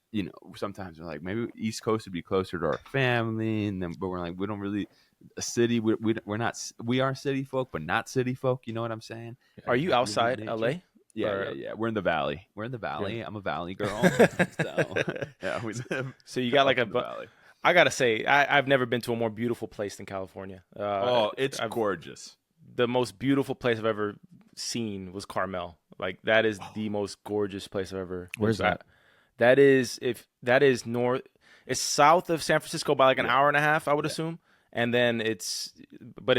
sometimes we're like maybe East Coast would be closer to our family, but we're like we don't really a city we're not we are city folk but not city folk. You know what I'm saying? Are you outside nature. LA? Yeah. We're in the valley. I'm a valley girl. So, yeah, we live. So you got like in the valley. I gotta say, I've never been to a more beautiful place than California. It's gorgeous. The most beautiful place I've ever seen was Carmel. Like that is the most gorgeous place I've ever. Where's that? That is north. It's south of San Francisco by like an hour and a half, I would assume. And then it's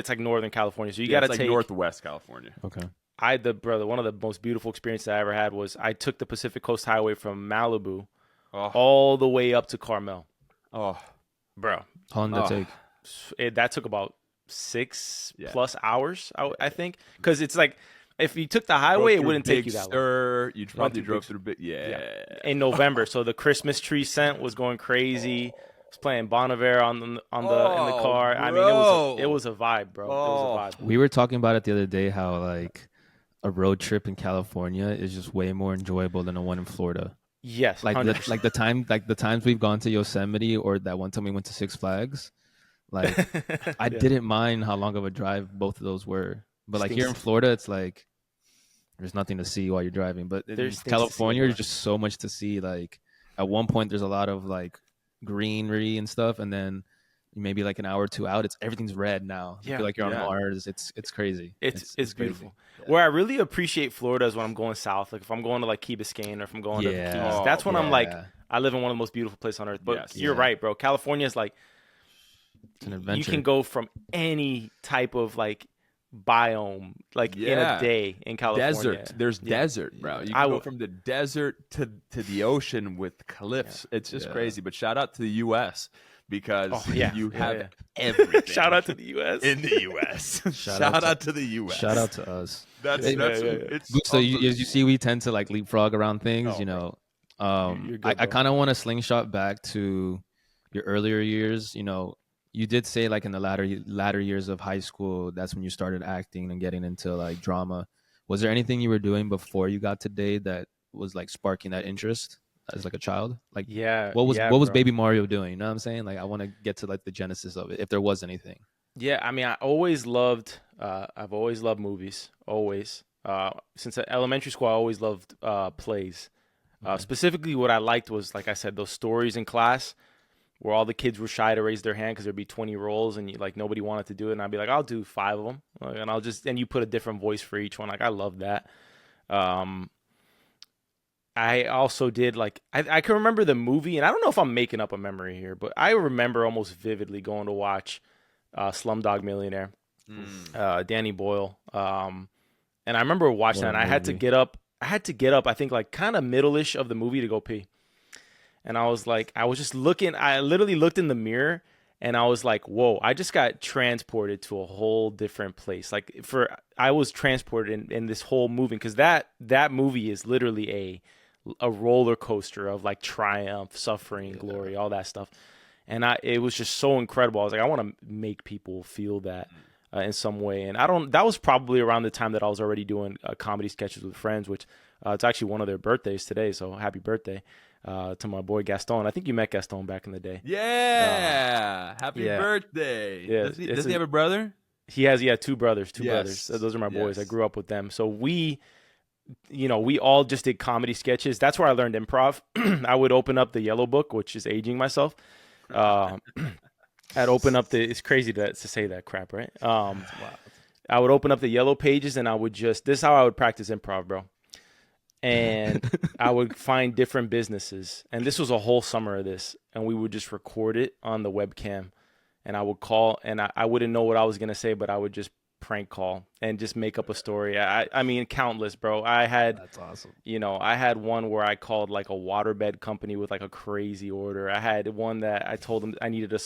like Northern California. So you got to it's take like Northwest California. Okay. One of the most beautiful experiences I ever had was I took the Pacific Coast Highway from Malibu all the way up to Carmel. Oh, Bro. How long did that take? That took about 6 plus hours, I think. Because it's like, if you took the highway, it wouldn't take you that long. You probably drove through big. In November. So the Christmas tree scent was going crazy. was playing Bon Iver in the car. I mean, it was a vibe, bro. It was a vibe. We were talking about it the other day how like a road trip in California is just way more enjoyable than the one in Florida. Yes, Like 100%. the times we've gone to Yosemite or that one time we went to Six Flags, like I didn't mind how long of a drive both of those were. But like here in Florida, it's like there's nothing to see while you're driving. But in California, there's just so much to see. Like at one point, there's a lot of like greenery and stuff, and then maybe like an hour or two out, everything's red now. You feel like you're on Mars. It's crazy. It's beautiful. Crazy. Where I really appreciate Florida is when I'm going south. Like if I'm going to like Key Biscayne or if I'm going to the Keys, that's when I'm like, I live in one of the most beautiful places on earth. But you're right, bro. California is like, it's an adventure. You can go from any type of like biome like in a day in California. Desert. There's desert, bro. You can go from the desert to the ocean with cliffs. It's just crazy. But shout out to the U.S. because you have everything. Shout out to the U.S. in the U.S. Shout out to the U.S. Shout out to us. That's so as you see, we tend to like leapfrog around things. You know, I kind of want to slingshot back to your earlier years. You know, you did say like in the latter years of high school, that's when you started acting and getting into like drama. Was there anything you were doing before you got to Dade that was like sparking that interest as like a child? Like, what was Baby Mario doing? You know what I'm saying? Like, I want to get to like the genesis of it, if there was anything. Yeah, I mean, I've always loved movies. Always. Since elementary school, I always loved plays. Specifically, what I liked was, like I said, those stories in class where all the kids were shy to raise their hand because there'd be 20 roles and nobody wanted to do it. And I'd be like, I'll do 5 of them. And you put a different voice for each one. Like, I love that. I also did I can remember the movie, and I don't know if I'm making up a memory here, but I remember almost vividly going to watch Slumdog Millionaire, Danny Boyle. And I remember watching that, and I had to get up, I think like kind of middle-ish of the movie to go pee. And I was just looking, I literally looked in the mirror and I was like, whoa, I just got transported to a whole different place. I was transported in this whole movie, because that movie is literally a roller coaster of like triumph, suffering, glory, all that stuff. And it was just so incredible. I was like, I want to make people feel that in some way. And that was probably around the time that I was already doing comedy sketches with friends, which it's actually one of their birthdays today. So happy birthday to my boy Gaston. I think you met Gaston back in the day. Yeah. Happy birthday. Yeah. Does he have a brother? He has, 2 brothers. Those are my boys. I grew up with them. So we all just did comedy sketches. That's where I learned improv. I would open up the Yellow Book, which is aging myself. I'd open up it's crazy to say that crap, right? I would open up the yellow pages and I would this is how I would practice improv, bro. And I would find different businesses. And this was a whole summer of this. And we would just record it on the webcam. And I would call, and I wouldn't know what I was going to say, but I would just prank call and just make up a story. I mean, countless, bro. That's awesome. I had one where I called like a waterbed company with like a crazy order. I had one that I told them I needed a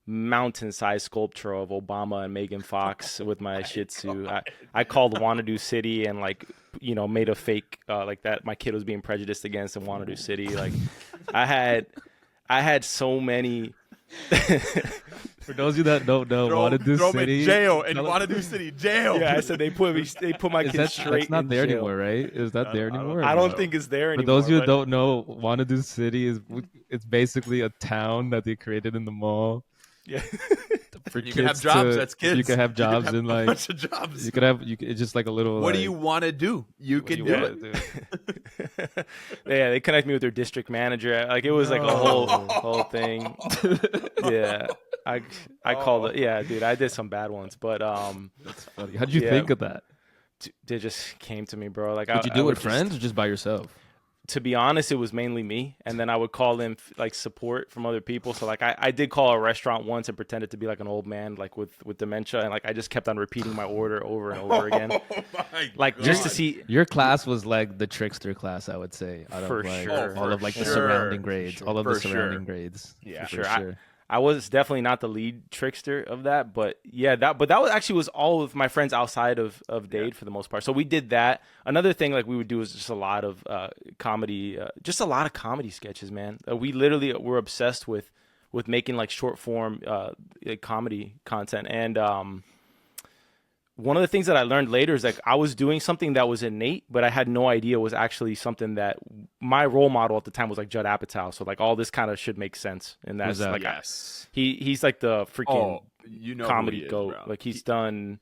mountain-sized sculpture of Obama and Megan Fox with my Shih Tzu. I called Wanadu City and made a fake like that my kid was being prejudiced against in Wanadu City. Like I had so many. For those of you that don't know, Wanadu City, jail in Wanadu City jail. Yeah, I said they put my kids straight. It's not there jail. Anymore, right? Is that there anymore? I don't think it's there anymore. For those of you that don't know, Wanadu City it's basically a town that they created in the mall. Yeah. For you can have jobs. That's kids. You can have jobs and like a bunch of jobs. You could have. It's just like a little. What do you want to do? You can do it. Yeah, they connect me with their district manager. Like it was like a whole thing. Yeah, I called it. Yeah, dude, I did some bad ones, but that's funny. How'd you think of that? They just came to me, bro. Like, did you do it with friends or just by yourself? To be honest, it was mainly me, and then I would call in like support from other people. So like I did call a restaurant once and pretended to be like an old man like with dementia, and like I just kept on repeating my order over and over again. Oh my like God. Just to see. Your class was like the trickster class, I would say. Out for of like sure. All of like the surrounding grades. All of the surrounding grades. Yeah, for sure. I was definitely not the lead trickster of that, but yeah, that was all with my friends outside of Dade for the most part. So we did that. Another thing like we would do is just a lot of comedy, just a lot of comedy sketches, man. We literally were obsessed with making like short form like comedy content. And one of the things that I learned later is like I was doing something that was innate, but I had no idea was actually something that my role model at the time was like Judd Apatow. So like all this kind of should make sense. And that's that? like Yes. he's like the freaking you know comedy who he is, goat. bro. Like he's done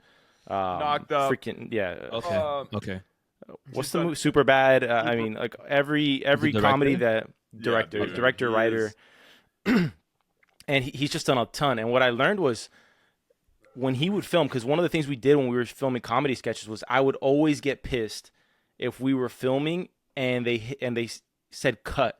Knocked Up. freaking Okay. What's the movie? Super Bad. I mean, like every comedy that director, writer, and he's just done a ton. And what I learned was when he would film, because one of the things we did when we were filming comedy sketches was I would always get pissed if we were filming and they said cut.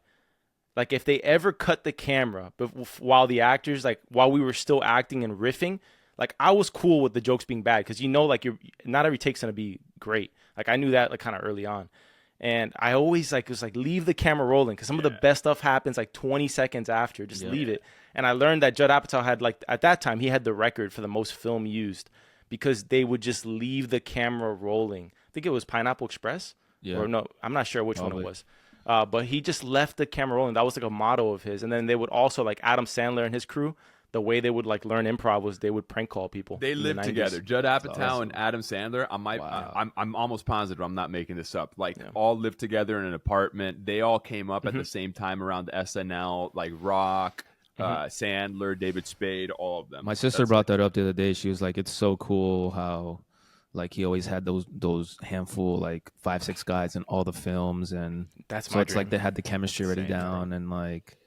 Like if they ever cut the camera, but while the actors while we were still acting and riffing, like I was cool with the jokes being bad because like not every take's gonna be great. Like I knew that like kind of early on, and I always was like leave the camera rolling because some of the best stuff happens like 20 seconds after. Just leave it. And I learned that Judd Apatow had at that time he had the record for the most film used because they would just leave the camera rolling. I think it was Pineapple Express. Yeah. Or no, I'm not sure which one it was. But he just left the camera rolling. That was like a motto of his. And then they would also like Adam Sandler and his crew. The way they would like learn improv was they would prank call people. They lived together. Judd Apatow and Adam Sandler. I'm almost positive I'm not making this up. Like all lived together in an apartment. They all came up at the same time around the SNL, like Rock, Sandler, David Spade, all of them. My sister brought that up the other day. She was like, "It's so cool how." Like he always had those handful like 5-6 guys in all the films, and that's so my it's dream. like they had the chemistry already down, and like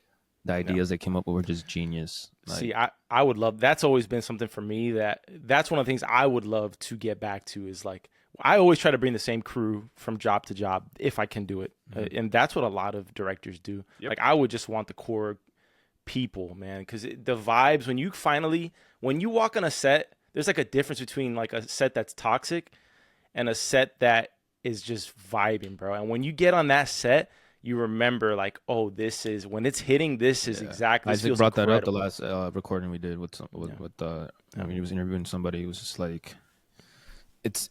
the ideas they came up with were just genius. Like, see, I would love. That's always been something for me. That's one of the things I would love to get back to is like I always try to bring the same crew from job to job if I can do it, and that's what a lot of directors do. Yep. Like I would just want the core people, man, because the vibes when you walk on a set. There's like a difference between like a set that's toxic and a set that is just vibing, bro. And when you get on that set, you remember like, oh, this is when it's hitting. This is exactly. Isaac brought that up the last recording we did with I mean, he was interviewing somebody. It was just like, it's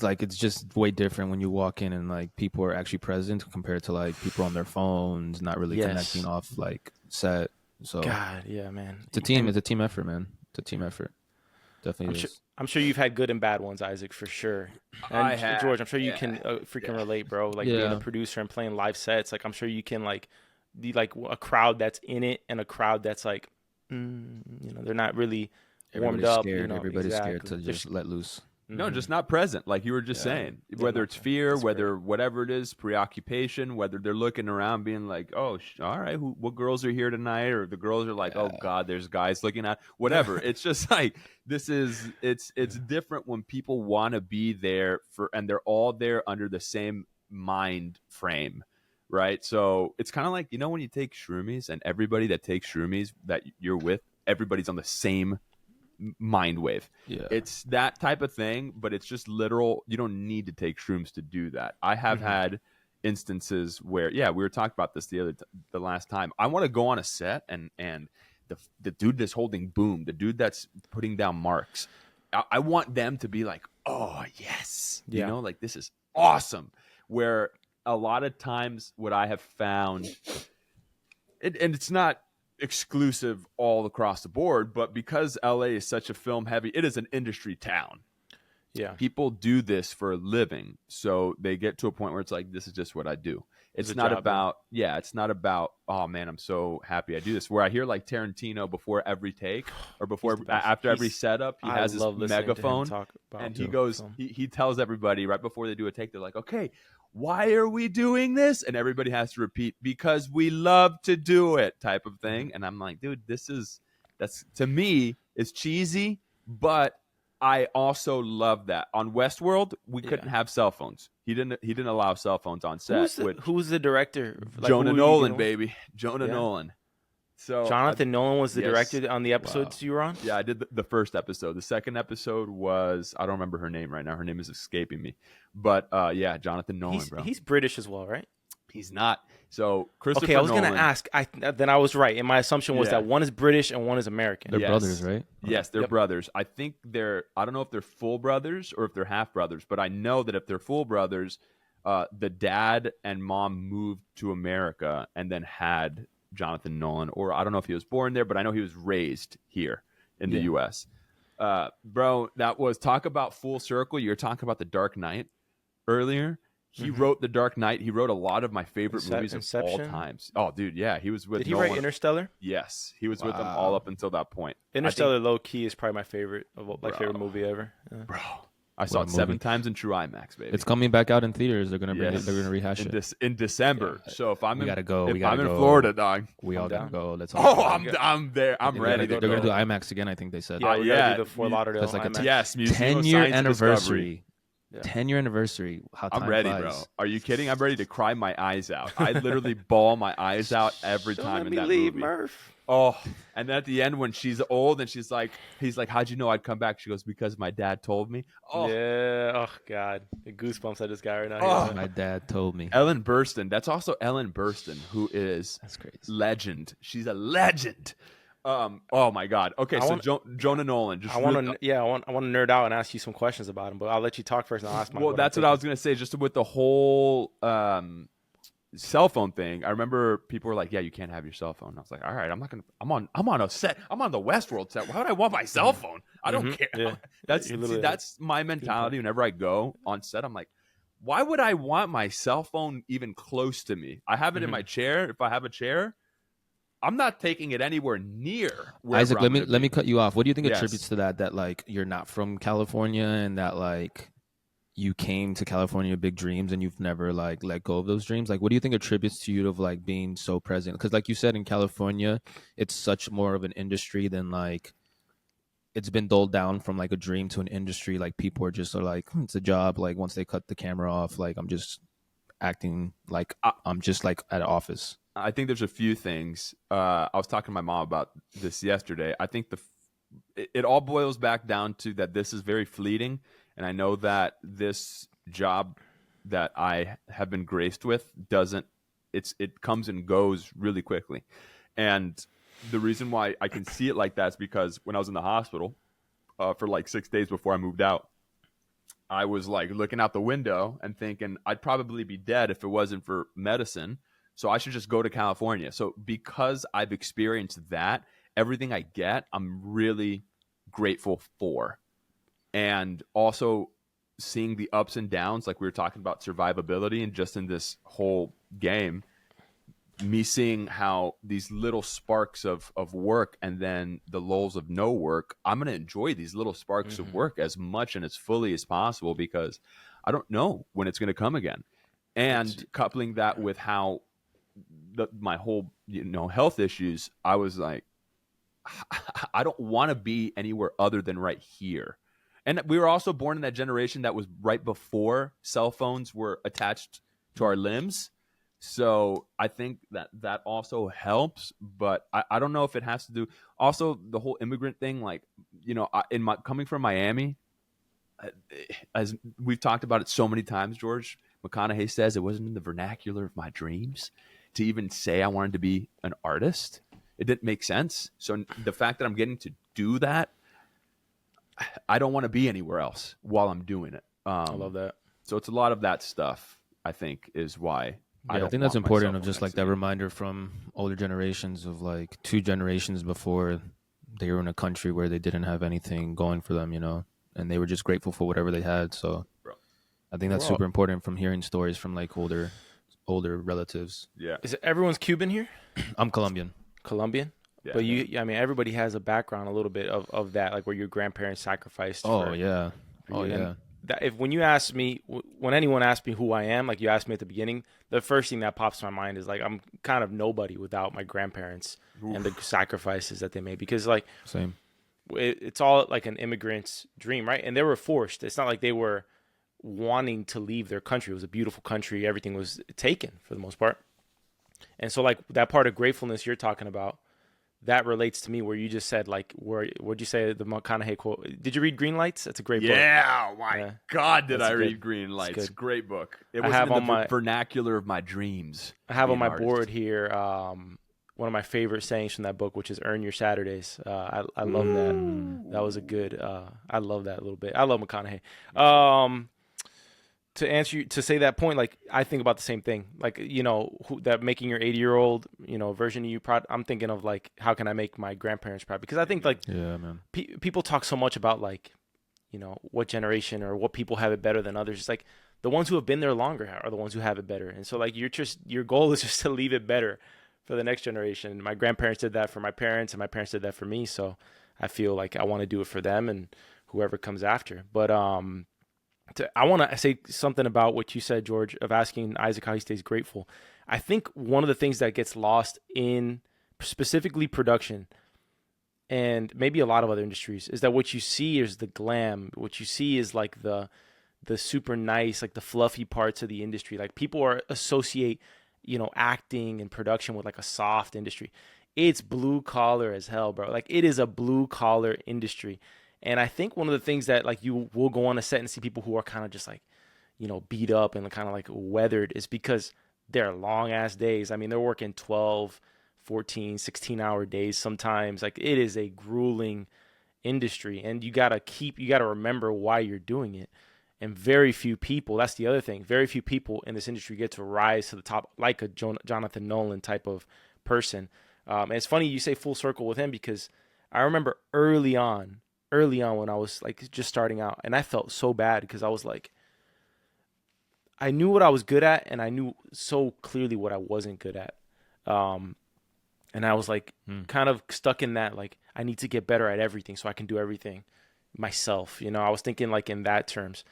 like it's just way different when you walk in and like people are actually present compared to like people on their phones, not really connecting off like set. So God, yeah, man, it's a team. It's a team effort, man. It's a team effort. Definitely I'm sure you've had good and bad ones, Isaac, for sure. And George, I'm sure you can freaking relate, bro. Like being a producer and playing live sets. Like I'm sure you can like be like a crowd that's in it and a crowd that's like, they're not really warmed up. Scared. Everybody's scared to just let loose. No, just not present, like you were just saying. Whether it's fear, whether whatever it is, preoccupation, whether they're looking around being like, oh, all right, what girls are here tonight? Or the girls are like, oh, God, there's guys looking at whatever. It's just like it's different when people want to be there and they're all there under the same mind frame, right? So it's kind of like, when you take shroomies and everybody that takes shroomies that you're with, everybody's on the same mind wave. It's that type of thing, but it's just literal. You don't need to take shrooms to do that. I have had instances where we were talking about this the last time. I want to go on a set and the dude that's holding boom, the dude that's putting down marks, I want them to be like, oh yes, like this is awesome. Where a lot of times what I have found, and it's not exclusive all across the board, but because LA is such a film heavy, it is an industry town. People do this for a living, so they get to a point where it's like, this is just what I do. It's not about it's not about, oh man, I'm so happy I do this. Where I hear like Tarantino before every take or after every setup, he has this megaphone and he goes, he tells everybody right before they do a take, they're like, okay, why are we doing this? And everybody has to repeat, because we love to do it, type of thing. And I'm like, dude, that's to me, it's cheesy, but I also love that. On Westworld, we couldn't have cell phones. He didn't allow cell phones on set. Who's the director? Jonah Nolan, baby. Jonah Nolan. So Jonathan Nolan was the director on the episodes you were on? Yeah, I did the first episode. The second episode was, I don't remember her name right now. Her name is escaping me. But Jonathan Nolan, bro. He's British as well, right? He's not. So Christopher Okay, I was Nolan, gonna ask. Then I was right, and my assumption was that one is British and one is American. They're brothers, right? Yes, they're brothers. I think I don't know if they're full brothers or if they're half brothers, but I know that if they're full brothers, the dad and mom moved to America and then had Jonathan Nolan, or I don't know if he was born there, but I know he was raised here in the U.S. Bro, that was talk about full circle. You were talking about The Dark Knight earlier. He wrote The Dark Knight. He wrote a lot of my favorite movies of all times. Oh, dude, yeah. He was with Did he write Interstellar? Yes. He was with them all up until that point. Interstellar, low key, is probably my favorite movie ever. Yeah. Bro, I saw it 7 times in true IMAX, baby. It's coming back out in theaters. They're gonna bring it. They're gonna rehash it in December. Yeah. So if I'm in Florida, dog, we all gotta go. Let's all I'm there. I'm ready. They're gonna do IMAX again. I think they said. Yeah, we're gonna do the Fort Lauderdale. It's like a IMAX. 10-year anniversary. 10-year anniversary. How time I'm ready, flies. bro. Are you kidding? I'm ready to cry my eyes out. I literally bawl my eyes out every time in that movie. Murph. Oh, and then at the end when she's old and he's like, how'd you know I'd come back? She goes, because my dad told me. Oh, yeah. Oh, God. The goosebumps at this guy right now. Oh, my dad told me. Ellen Burstyn. That's also Ellen Burstyn, who is that's crazy. Legend. She's a legend. Oh my God. Okay, Jonah Nolan. I want to nerd out and ask you some questions about him, but I'll let you talk first and I'll ask my. Well, that's what I was gonna say. Just with the whole cell phone thing, I remember people were like, "Yeah, you can't have your cell phone." I was like, "All right, I'm not gonna. I'm on a set. I'm on the Westworld set. Why would I want my cell phone? I don't care." Yeah. That's my mentality. Whenever I go on set, I'm like, why would I want my cell phone even close to me? I have it in my chair. If I have a chair, I'm not taking it anywhere near. Isaac, let me cut you off. What do you think attributes to that? That like you're not from California and that like you came to California with big dreams and you've never like let go of those dreams. Like, what do you think attributes to you of like being so present? Because like you said, in California, it's such more of an industry than like it's been dulled down from like a dream to an industry. Like people are just like it's a job. Like once they cut the camera off, like I'm just acting like I'm just like at an office. I think there's a few things. I was talking to my mom about this yesterday. I think it all boils back down to that this is very fleeting. And I know that this job that I have been graced with it comes and goes really quickly. And the reason why I can see it like that is because when I was in the hospital for like 6 days before I moved out, I was like looking out the window and thinking I'd probably be dead if it wasn't for medicine. So I should just go to California. So because I've experienced that, everything I get, I'm really grateful for. And also seeing the ups and downs, like we were talking about survivability and just in this whole game, me seeing how these little sparks of work and then the lulls of no work, I'm going to enjoy these little sparks of work as much and as fully as possible because I don't know when it's going to come again. And coupling that with how my whole health issues, I was like, I don't want to be anywhere other than right here. And we were also born in that generation that was right before cell phones were attached to our limbs. So I think that also helps, but I don't know if it has to do also the whole immigrant thing. Like, coming from Miami, as we've talked about it so many times, George McConaughey says it wasn't in the vernacular of my dreams to even say I wanted to be an artist. It didn't make sense. So the fact that I'm getting to do that, I don't want to be anywhere else while I'm doing it. I love that. So it's a lot of that stuff, I think, is why I think that's important of just like that reminder from older generations of like 2 generations before they were in a country where they didn't have anything going for them, and they were just grateful for whatever they had. So I think that's super important from hearing stories from like older relatives. Yeah. Is it everyone's Cuban here? I'm Colombian. Colombian? Yeah. But everybody has a background a little bit of that, like where your grandparents sacrificed. Yeah. When anyone asks me who I am, like you asked me at the beginning, the first thing that pops to my mind is like I'm kind of nobody without my grandparents and the sacrifices that they made. Because like same, it's all like an immigrant's dream, right? And they were forced. It's not like they were wanting to leave their country. It was a beautiful country. Everything was taken for the most part. And so like that part of gratefulness you're talking about, that relates to me. Where you just said like, what'd you say the McConaughey quote? Did you read Green Lights? That's a great book. Yeah, my Yeah. God, did That's I good. read Green Lights? good. Great book. It I was have in the on my- vernacular of my dreams. I have to be on my an artist. board here one of my favorite sayings from that book, which is "Earn your Saturdays." I love that. That was a good. I love that a little bit. I love McConaughey. To answer you, to say that point, like I think about the same thing. Like that making your 80-year-old version of you proud. I'm thinking of like how can I make my grandparents proud? Because I think like Yeah, man. people talk so much about like what generation or what people have it better than others. It's like the ones who have been there longer are the ones who have it better. And so like your goal is just to leave it better for the next generation. My grandparents did that for my parents, and my parents did that for me. So I feel like I want to do it for them and whoever comes after. But I want to say something about what you said, George, of asking Isaac how he stays grateful. I think one of the things that gets lost in specifically production and maybe a lot of other industries is that what you see is the glam. What you see is like the super nice, like the fluffy parts of the industry. Like people associate, acting and production with like a soft industry. It's blue collar as hell, bro. Like it is a blue collar industry. And I think one of the things that like you will go on a set and see people who are kind of just like, beat up and kind of like weathered is because they're long ass days. I mean, they're working 12, 14, 16-hour days sometimes. Like it is a grueling industry, and you got to remember why you're doing it. And very few people, that's the other thing, very few people in this industry get to rise to the top like a Jonathan Nolan type of person. And it's funny you say full circle with him because I remember early on when I was like just starting out, and I felt so bad because I was like, I knew what I was good at, and I knew so clearly what I wasn't good at. And I was like kind of stuck in that, like, I need to get better at everything so I can do everything myself. I was thinking like in that terms.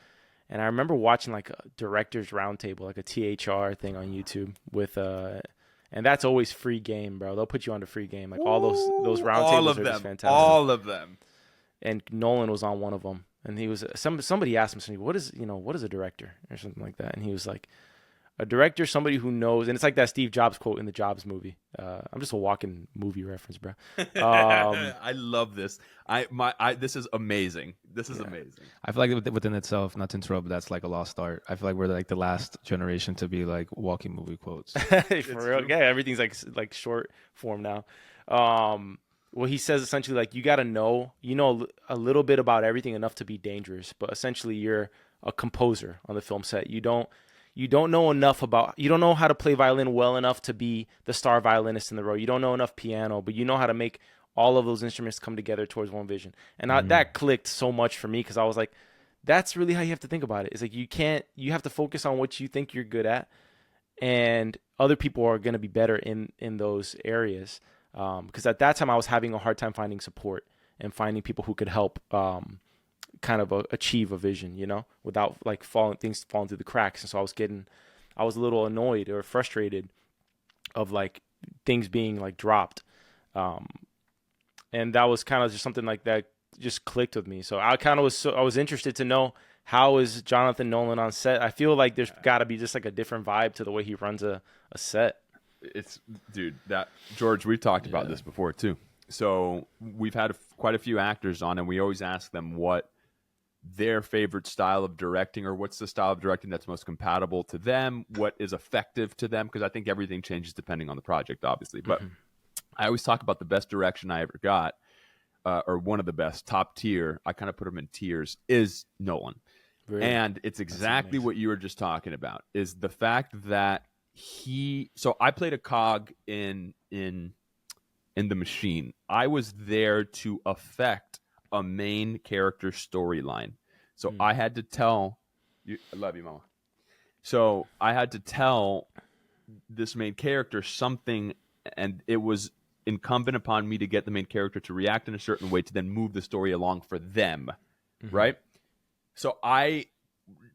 And I remember watching like a director's roundtable, like a THR thing on YouTube with, and that's always free game, bro. They'll put you on to free game. Like all those roundtables are just fantastic. All of them. And Nolan was on one of them, and he was somebody asked him, what is a director or something like that, and he was like, a director, somebody who knows, and it's like that Steve Jobs quote in the Jobs movie. I'm just a walking movie reference, bro. I love this. This is amazing. This is amazing. I feel like within itself, not to interrupt, but that's like a lost art. I feel like we're like the last generation to be like walking movie quotes. For real, yeah, everything's like short form now. Well, he says essentially like you got to know, a little bit about everything enough to be dangerous, but essentially you're a composer on the film set. You don't know enough you don't know how to play violin well enough to be the star violinist in the row. You don't know enough piano, but you know how to make all of those instruments come together towards one vision. And that clicked so much for me because I was like, that's really how you have to think about it. It's like you have to focus on what you think you're good at, and other people are going to be better in those areas. Because at that time I was having a hard time finding support and finding people who could help kind of achieve a vision, without like falling through the cracks. And so I was a little annoyed or frustrated of like things being like dropped. And that was kind of just something like that just clicked with me. So I was interested to know, how is Jonathan Nolan on set? I feel like there's got to be just like a different vibe to the way he runs a set. It's, dude, that George, we've talked about this before too. So we've had quite a few actors on, and we always ask them what their favorite style of directing, or what's the style of directing that's most compatible to them, what is effective to them, because I think everything changes depending on the project, obviously. But I always talk about the best direction I ever got, or one of the best, top tier. I kind of put them in tiers, is Nolan. Really? And it's exactly what you were just talking about, is the fact that so I played a cog in the machine. I was there to affect a main character storyline. So I had to tell you, I love you, Mama. So I had to tell this main character something, and it was incumbent upon me to get the main character to react in a certain way to then move the story along for them. Right? So I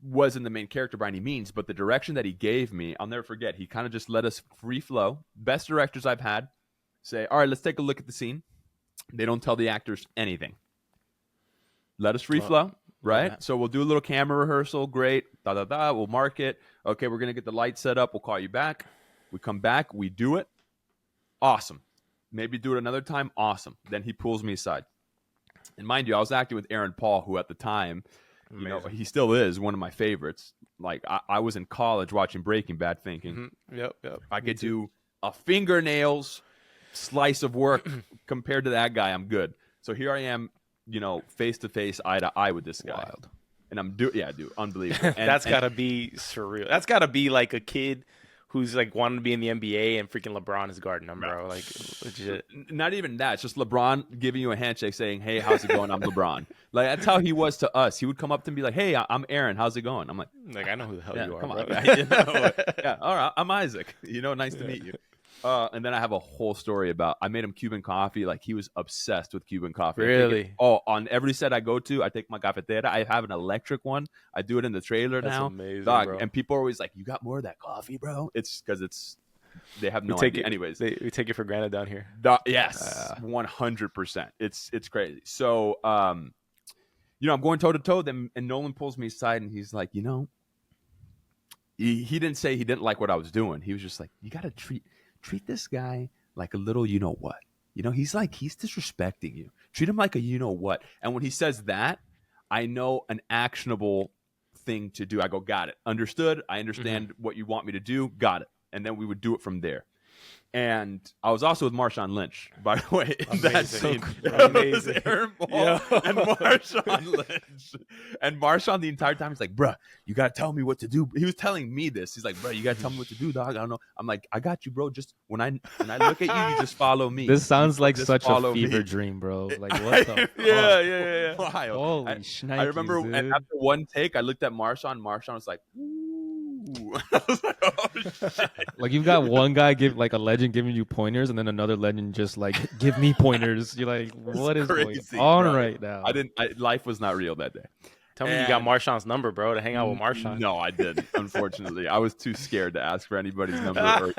wasn't the main character by any means, but the direction that he gave me, I'll never forget. He kind of just let us free flow. Best directors I've had say, all right, let's take a look at the scene. They don't tell the actors anything. Let us free flow, right? Yeah. So we'll do a little camera rehearsal. Great. We'll mark it. Okay, we're going to get the light set up. We'll call you back. We come back. We do it. Awesome. Maybe do it another time. Awesome. Then he pulls me aside. And mind you, I was acting with Aaron Paul, who at the time, you know, he still is one of my favorites. Like I was in college watching Breaking Bad thinking, Yep. if I could do a fingernails slice of work compared to that guy, I'm good. So here I am, you know, face to face, eye to eye with this guy. Wild. And I'm dude, unbelievable. And, That's gotta be surreal. That's gotta be like a kid who's like wanting to be in the NBA and freaking LeBron is guarding him, bro. Like legit. Not even that. It's just LeBron giving you a handshake saying, "Hey, how's it going? I'm LeBron." Like that's how he was to us. He would come up to me like, "Hey, I'm Aaron. How's it going?" I'm like, I know who the hell yeah, you are, come bro. on, guy. You know? Yeah, all right. I'm Isaac. You know, nice to meet you. And then I have a whole story about I made him Cuban coffee. Like he was obsessed with Cuban coffee. Really? On every set I go to, I take my cafetera. I have an electric one. I do it in the trailer That's now. amazing, Dog, bro. and people are always like, "You got more of that coffee, bro?" It's because they have no we take idea. it, Anyways, we take it for granted down here. Yes, 100%. It's crazy. So, you know, I'm going toe to toe. Then and Nolan pulls me aside and he's like, you know, he didn't say he didn't like what I was doing. He was just like, you got to treat this guy like a little, you know what? You know, he's disrespecting you. Treat him like a you know what. And when he says that, I know an actionable thing to do. I go, got it. Understood. I understand what you want me to do. Got it. And then we would do it from there. And I was also with Marshawn Lynch, by the way, in that scene. Amazing. It was Aaron Paul and Marshawn Lynch. And Marshawn the entire time, he's like, bruh, you got to tell me what to do. He was telling me this. He's like, bruh, you got to tell me what to do, dog. I don't know. I'm like, I got you, bro. Just when I look at you, you just follow me. This sounds like Just such a follow fever me. dream, bro. Like, what the fuck? Yeah. Wild. Holy I shnikes, remember dude. after one take, I looked at Marshawn. Marshawn was like, ooh. I was like, oh, shit. Like you've got one guy like a legend giving you pointers, and then another legend just like give me pointers. You're like, what is crazy, going on bro. right now? Life was not real that day. Tell me you got Marshawn's number, bro, to hang out with Marshawn. No, I didn't. Unfortunately, I was too scared to ask for anybody's number.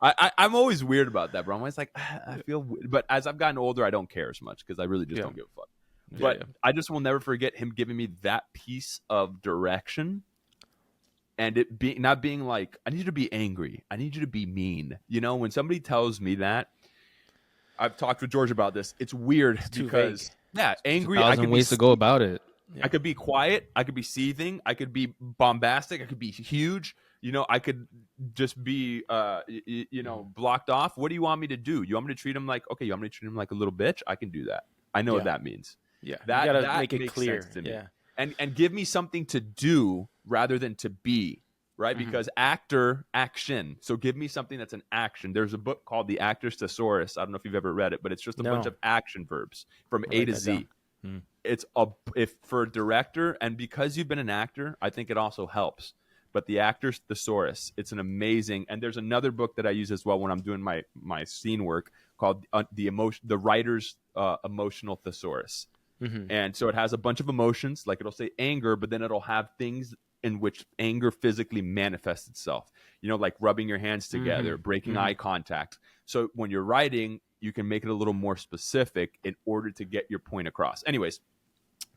I'm always weird about that, bro. I'm always like, I feel weird. But as I've gotten older, I don't care as much because I really just don't give a fuck. But I just will never forget him giving me that piece of direction. And it not being like, I need you to be angry. I need you to be mean. You know, when somebody tells me that, I've talked with George about this. It's weird because, angry. There's 1,000 ways to go about it. I could be quiet. I could be seething. I could be bombastic. I could be huge. You know, I could just be, blocked off. What do you want me to do? You want me to treat him like, okay, you want me to treat him like a little bitch? I can do that. I know what that means. Yeah. That, you gotta that make it makes clear. sense to me. Yeah. And give me something to do rather than to be, right? Because action. So give me something that's an action. There's a book called The Actor's Thesaurus. I don't know if you've ever read it, but it's just a bunch of action verbs from A to Z. It's if for a director, and because you've been an actor, I think it also helps. But The Actor's Thesaurus, it's an amazing. And there's another book that I use as well when I'm doing my scene work called the Writer's Emotional Thesaurus. And so it has a bunch of emotions, like it'll say anger, but then it'll have things in which anger physically manifests itself, you know, like rubbing your hands together, breaking eye contact. So when you're writing, you can make it a little more specific in order to get your point across. Anyways,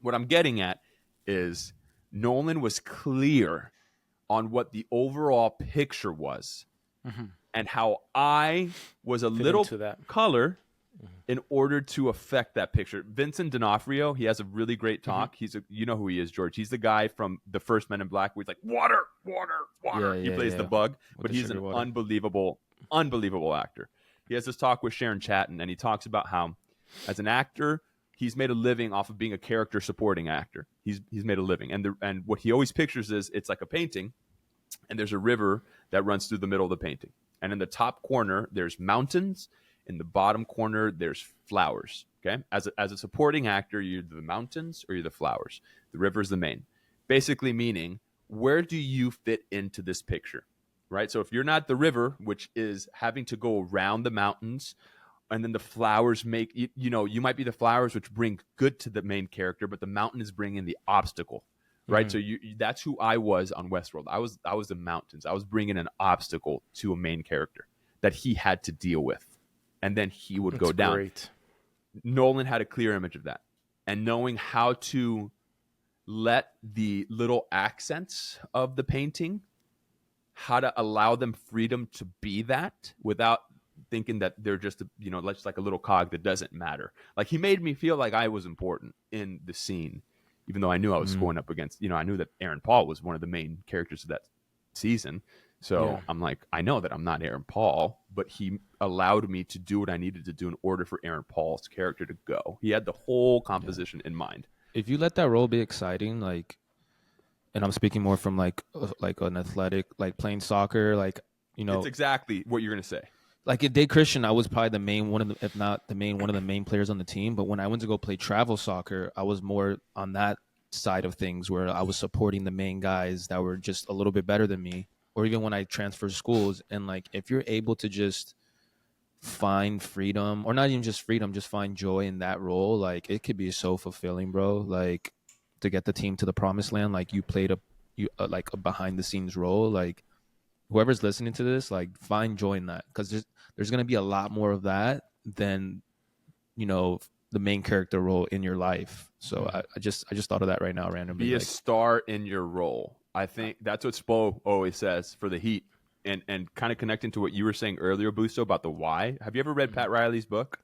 what I'm getting at is Nolan was clear on what the overall picture was and how I was a little color in order to affect that picture. Vincent D'Onofrio, he has a really great talk. You know who he is, George. He's the guy from the first Men in Black where he's like, water. He plays the bug, but he's an unbelievable actor. He has this talk with Sharon Chatton, and he talks about how, as an actor, he's made a living off of being a character supporting actor. He's made a living. And what he always pictures is it's like a painting, and there's a river that runs through the middle of the painting. And in the top corner, there's mountains. In the bottom corner, there's flowers. Okay, as a supporting actor, you're the mountains or you're the flowers. The river is the main. Basically meaning, where do you fit into this picture, right? So if you're not the river, which is having to go around the mountains, and then the flowers make you might be the flowers which bring good to the main character, but the mountain is bringing the obstacle, right? So that's who I was on Westworld. I was the mountains. I was bringing an obstacle to a main character that he had to deal with. And then he would go down. Great. Nolan had a clear image of that. And knowing how to let the little accents of the painting, how to allow them freedom to be that without thinking that they're just just like a little cog that doesn't matter. Like he made me feel like I was important in the scene, even though I knew I was going up against, I knew that Aaron Paul was one of the main characters of that season. So I'm like, I know that I'm not Aaron Paul, but he allowed me to do what I needed to do in order for Aaron Paul's character to go. He had the whole composition in mind. If you let that role be exciting, like, and I'm speaking more from like an athletic, like playing soccer, like, It's exactly what you're going to say. Like at Day Christian, I was probably the main one of the, if not the main one of the main players on the team. But when I went to go play travel soccer, I was more on that side of things where I was supporting the main guys that were just a little bit better than me. Or even when I transferred schools, and like if you're able to just find freedom, or not even just freedom, just find joy in that role, like it could be so fulfilling, bro. Like to get the team to the promised land, like you played like a behind the scenes role. Like whoever's listening to this, like find joy in that, because there's gonna be a lot more of that than the main character role in your life. So I just thought of that right now randomly. Be a star in your role. I think that's what Spo always says for the Heat, and kind of connecting to what you were saying earlier, Busto, about the why. Have you ever read Pat Riley's book?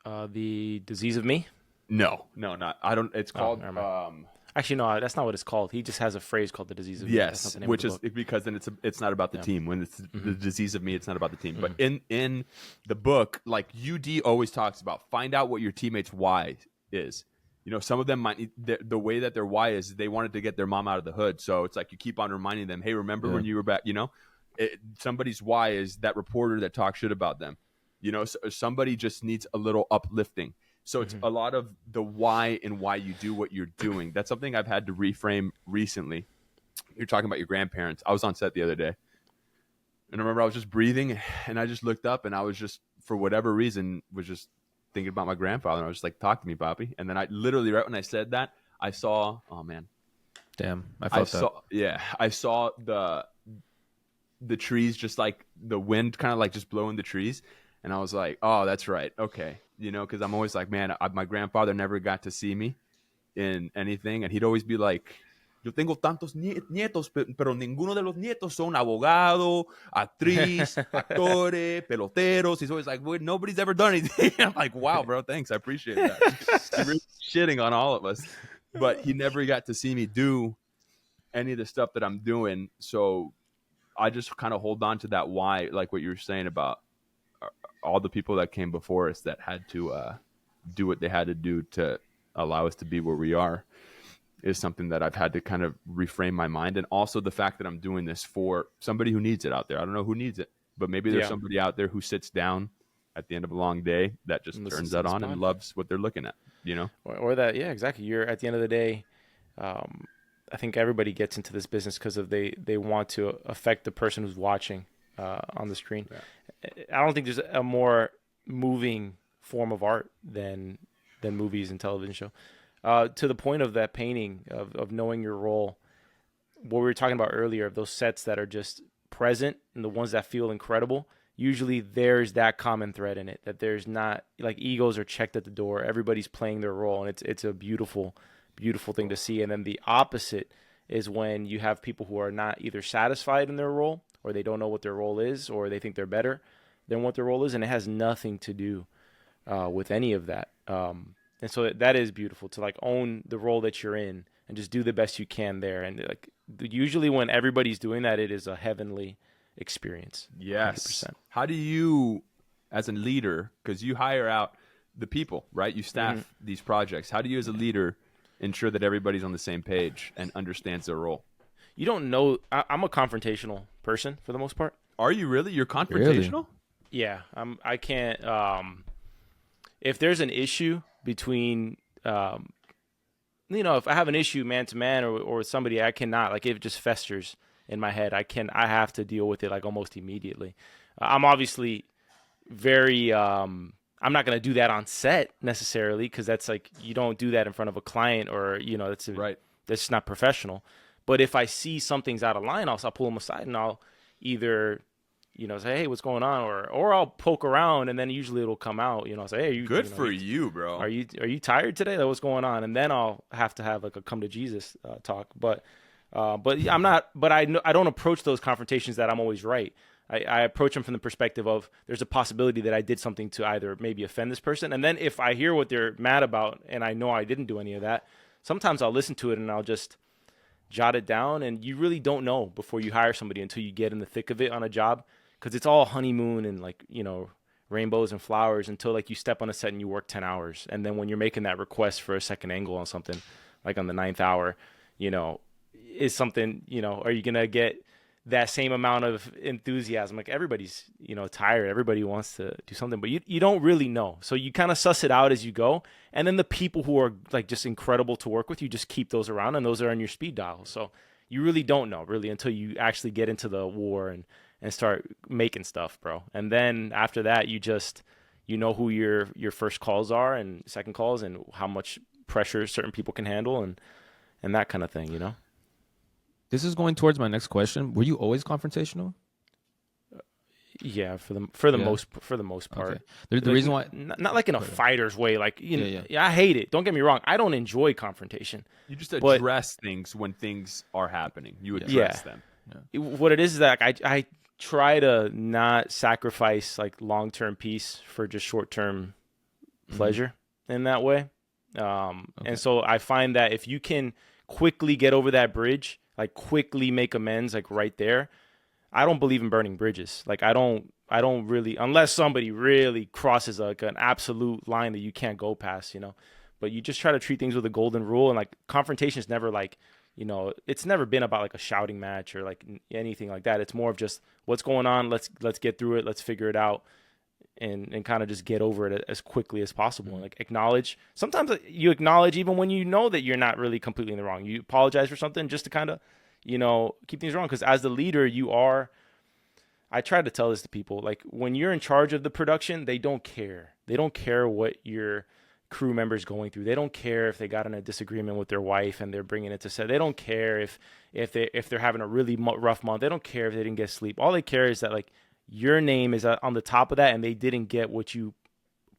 The Disease of Me? No, not. I don't. It's called. Actually, no, that's not what it's called. He just has a phrase called the Disease of Me. Yes, which is because then it's not about the team. When it's the Disease of Me, it's not about the team. But in the book, like UD always talks about, find out what your teammates' why is. Some of them might the way that their why is they wanted to get their mom out of the hood. So it's like you keep on reminding them, hey, remember when you were back? Somebody's why is that reporter that talks shit about them. So somebody just needs a little uplifting. So it's a lot of the why and why you do what you're doing. That's something I've had to reframe recently. You're talking about your grandparents. I was on set the other day, and I remember I was just breathing, and I just looked up, and I was just, for whatever reason, was just thinking about my grandfather. And I was just like, talk to me, Papi. And then I literally, right when I said that, I saw, oh man. Damn, I saw the trees, just like the wind kind of like just blowing the trees. And I was like, oh, that's right. Okay. Because I'm always like, man, my grandfather never got to see me in anything. And he'd always be like, yo tengo tantos nietos, pero ninguno de los nietos son abogado, actriz, actores, peloteros. He's always like, well, nobody's ever done anything. I'm like, wow, bro, thanks. I appreciate that. He's really shitting on all of us. But he never got to see me do any of the stuff that I'm doing. So I just kind of hold on to that why, like what you were saying about all the people that came before us that had to do what they had to do to allow us to be where we are, is something that I've had to kind of reframe my mind. And also the fact that I'm doing this for somebody who needs it out there. I don't know who needs it, but maybe there's somebody out there who sits down at the end of a long day that just turns that on and loves what they're looking at, Or that, yeah, exactly. You're at the end of the day, I think everybody gets into this business because of they want to affect the person who's watching on the screen. Yeah. I don't think there's a more moving form of art than movies and television show. To the point of that painting of knowing your role, what we were talking about earlier, of those sets that are just present and the ones that feel incredible, usually there's that common thread in it, that there's not, like, egos are checked at the door. Everybody's playing their role, and it's a beautiful, beautiful thing to see. And then the opposite is when you have people who are not either satisfied in their role, or they don't know what their role is, or they think they're better than what their role is, and it has nothing to do with any of that. And so that is beautiful, to like own the role that you're in and just do the best you can there. And like usually when everybody's doing that, it is a heavenly experience. Yes. 100%. How do you, as a leader, because you hire out the people, right? You staff these projects. How do you, as a leader, ensure that everybody's on the same page and understands their role? You don't know. I'm a confrontational person for the most part. Are you really? You're confrontational? Really? Yeah. I can't. If there's an issue between, if I have an issue man to man or with somebody, I cannot, like, it just festers in my head. I have to deal with it like almost immediately. I'm obviously very, I'm not going to do that on set necessarily, because that's like, you don't do that in front of a client, or, that's not professional. But if I see something's out of line, I'll pull them aside and I'll either, say, hey, what's going on? Or I'll poke around, and then usually it'll come out, say, hey, good for you, bro. Are you tired today? What's going on? And then I'll have to have like a come to Jesus talk. But I'm not, but I don't approach those confrontations that I'm always right. I approach them from the perspective of there's a possibility that I did something to either maybe offend this person. And then if I hear what they're mad about and I know I didn't do any of that, sometimes I'll listen to it and I'll just jot it down. And you really don't know before you hire somebody until you get in the thick of it on a job, because it's all honeymoon and like, you know, rainbows and flowers until like you step on a set and you work 10 hours. And then when you're making that request for a second angle on something like on the 9th hour, you know, is something, you know, are you going to get that same amount of enthusiasm? Like everybody's, you know, tired. Everybody wants to do something, but you don't really know. So you kind of suss it out as you go. And then the people who are like just incredible to work with, you just keep those around and those are on your speed dial. So you really don't know really until you actually get into the war and start making stuff, bro. And then after that, you know who your first calls are and second calls and how much pressure certain people can handle and that kind of thing, you know? This is going towards my next question. Were you always confrontational? Yeah, for the most part. Okay. The reason why, not like in a fighter's way, like you know, I hate it. Don't get me wrong. I don't enjoy confrontation. You just address things when things are happening. You address them. Yeah. What it is that I try to not sacrifice like long-term peace for just short-term pleasure in that way. And so I find that if you can quickly get over that bridge, like quickly make amends, like right there, I don't believe in burning bridges. Like I don't really, unless somebody really crosses like an absolute line that you can't go past, you know, but you just try to treat things with a golden rule. And like confrontation is never like, you know, it's never been about like a shouting match or like anything like that. It's more of just what's going on. Let's get through it. Let's figure it out and kind of just get over it as quickly as possible. And like acknowledge. Sometimes you acknowledge even when you know that you're not really completely in the wrong. You apologize for something just to kind of, you know, keep things wrong. Because as the leader, I try to tell this to people, like when you're in charge of the production, they don't care. They don't care what your crew members going through. They don't care if they got in a disagreement with their wife and they're bringing it to set. They don't care if they're having a really rough month. They don't care if they didn't get sleep. All they care is that like your name is on the top of that and they didn't get what you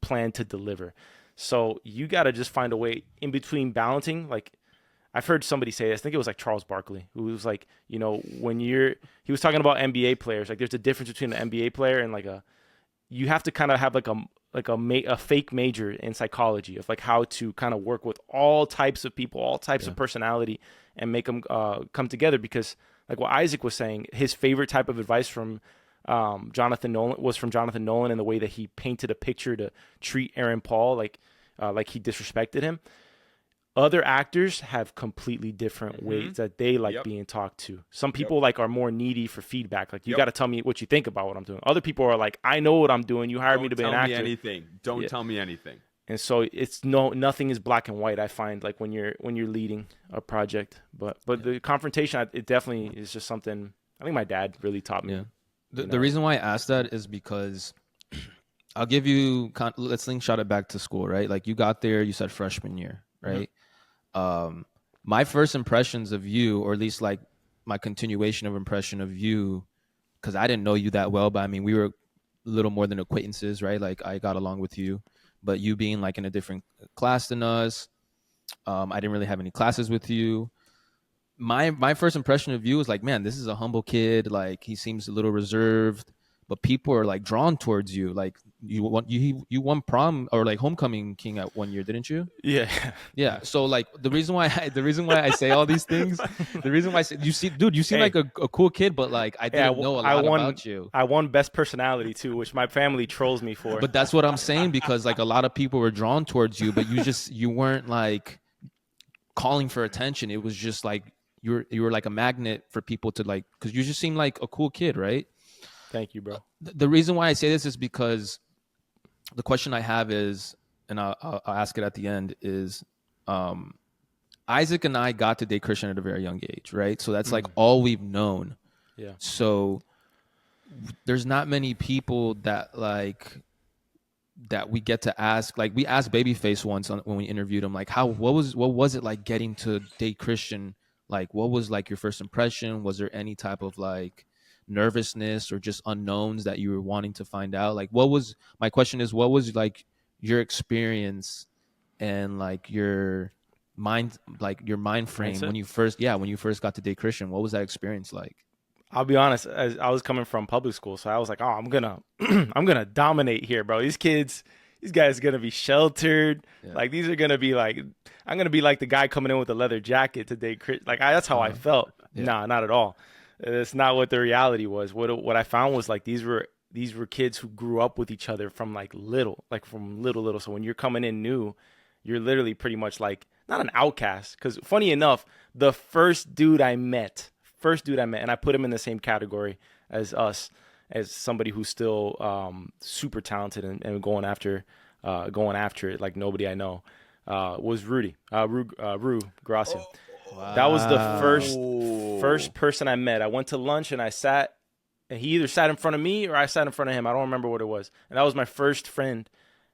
planned to deliver. So you got to just find a way in between balancing. Like I've heard somebody say this, I think it was like Charles Barkley, who was like, you know, he was talking about NBA players. Like there's a difference between an NBA player and like you have to kind of have a fake major in psychology of like how to kind of work with all types of people, all types of personality and make them come together. Because like what Isaac was saying, his favorite type of advice from Jonathan Nolan in the way that he painted a picture to treat Aaron Paul like he disrespected him. Other actors have completely different ways that they like being talked to. Some people like are more needy for feedback. Like you got to tell me what you think about what I'm doing. Other people are like, I know what I'm doing. You hired me to be an actor. Don't tell me anything. Don't tell me anything. And so nothing is black and white. I find like when you're leading a project, but the confrontation, it definitely is just something. I think my dad really taught me. Yeah. The reason why I asked that is because I'll give you. Let's slingshot it back to school, right? Like you got there, you said freshman year, right? My first impressions of you, or at least like my continuation of impression of you, because I didn't know you that well, but I mean, we were a little more than acquaintances, right? Like I got along with you, but you being like in a different class than us, I didn't really have any classes with you. My first impression of you was like, man, this is a humble kid. Like he seems a little reserved, but people are like drawn towards you. Like you won prom or like homecoming king at 1 year, didn't you? Yeah. So like the reason why I say all these things, the reason why I say, you seem like a cool kid, but like I didn't know a lot about you. I won best personality too, which my family trolls me for. But that's what I'm saying, because like a lot of people were drawn towards you, but you weren't like calling for attention. It was just like you were like a magnet for people to like, because you just seem like a cool kid, right? Thank you, bro. The reason why I say this is because the question I have is, and I'll ask it at the end, is Isaac and I got to date Christian at a very young age, right? So that's like all we've known. Yeah. So there's not many people that we get to ask. Like we asked Babyface once when we interviewed him, like what was it like getting to date Christian? Like what was like your first impression? Was there any type of like nervousness or just unknowns that you were wanting to find out? Like my question is, what was like your experience and like your mind frame when you first got to date Christian? What was that experience like? I'll be honest. I was coming from public school, so I was like, "Oh, I'm gonna, I'm gonna dominate here, bro. These guys are gonna be sheltered. Yeah. Like these are gonna be like, I'm gonna be like the guy coming in with a leather jacket today. Like that's how I felt. Yeah. Nah, not at all. That's not what the reality was. What I found was like these were kids who grew up with each other from like little. So when you're coming in new, you're literally pretty much like not an outcast. Because funny enough, the first dude I met, and I put him in the same category as us, as somebody who's still super talented and going after it like nobody I know, was Rudy, Rue Gracia. Wow. That was the first person I met. I went to lunch and he either sat in front of me or I sat in front of him. I don't remember what it was. And that was my first friend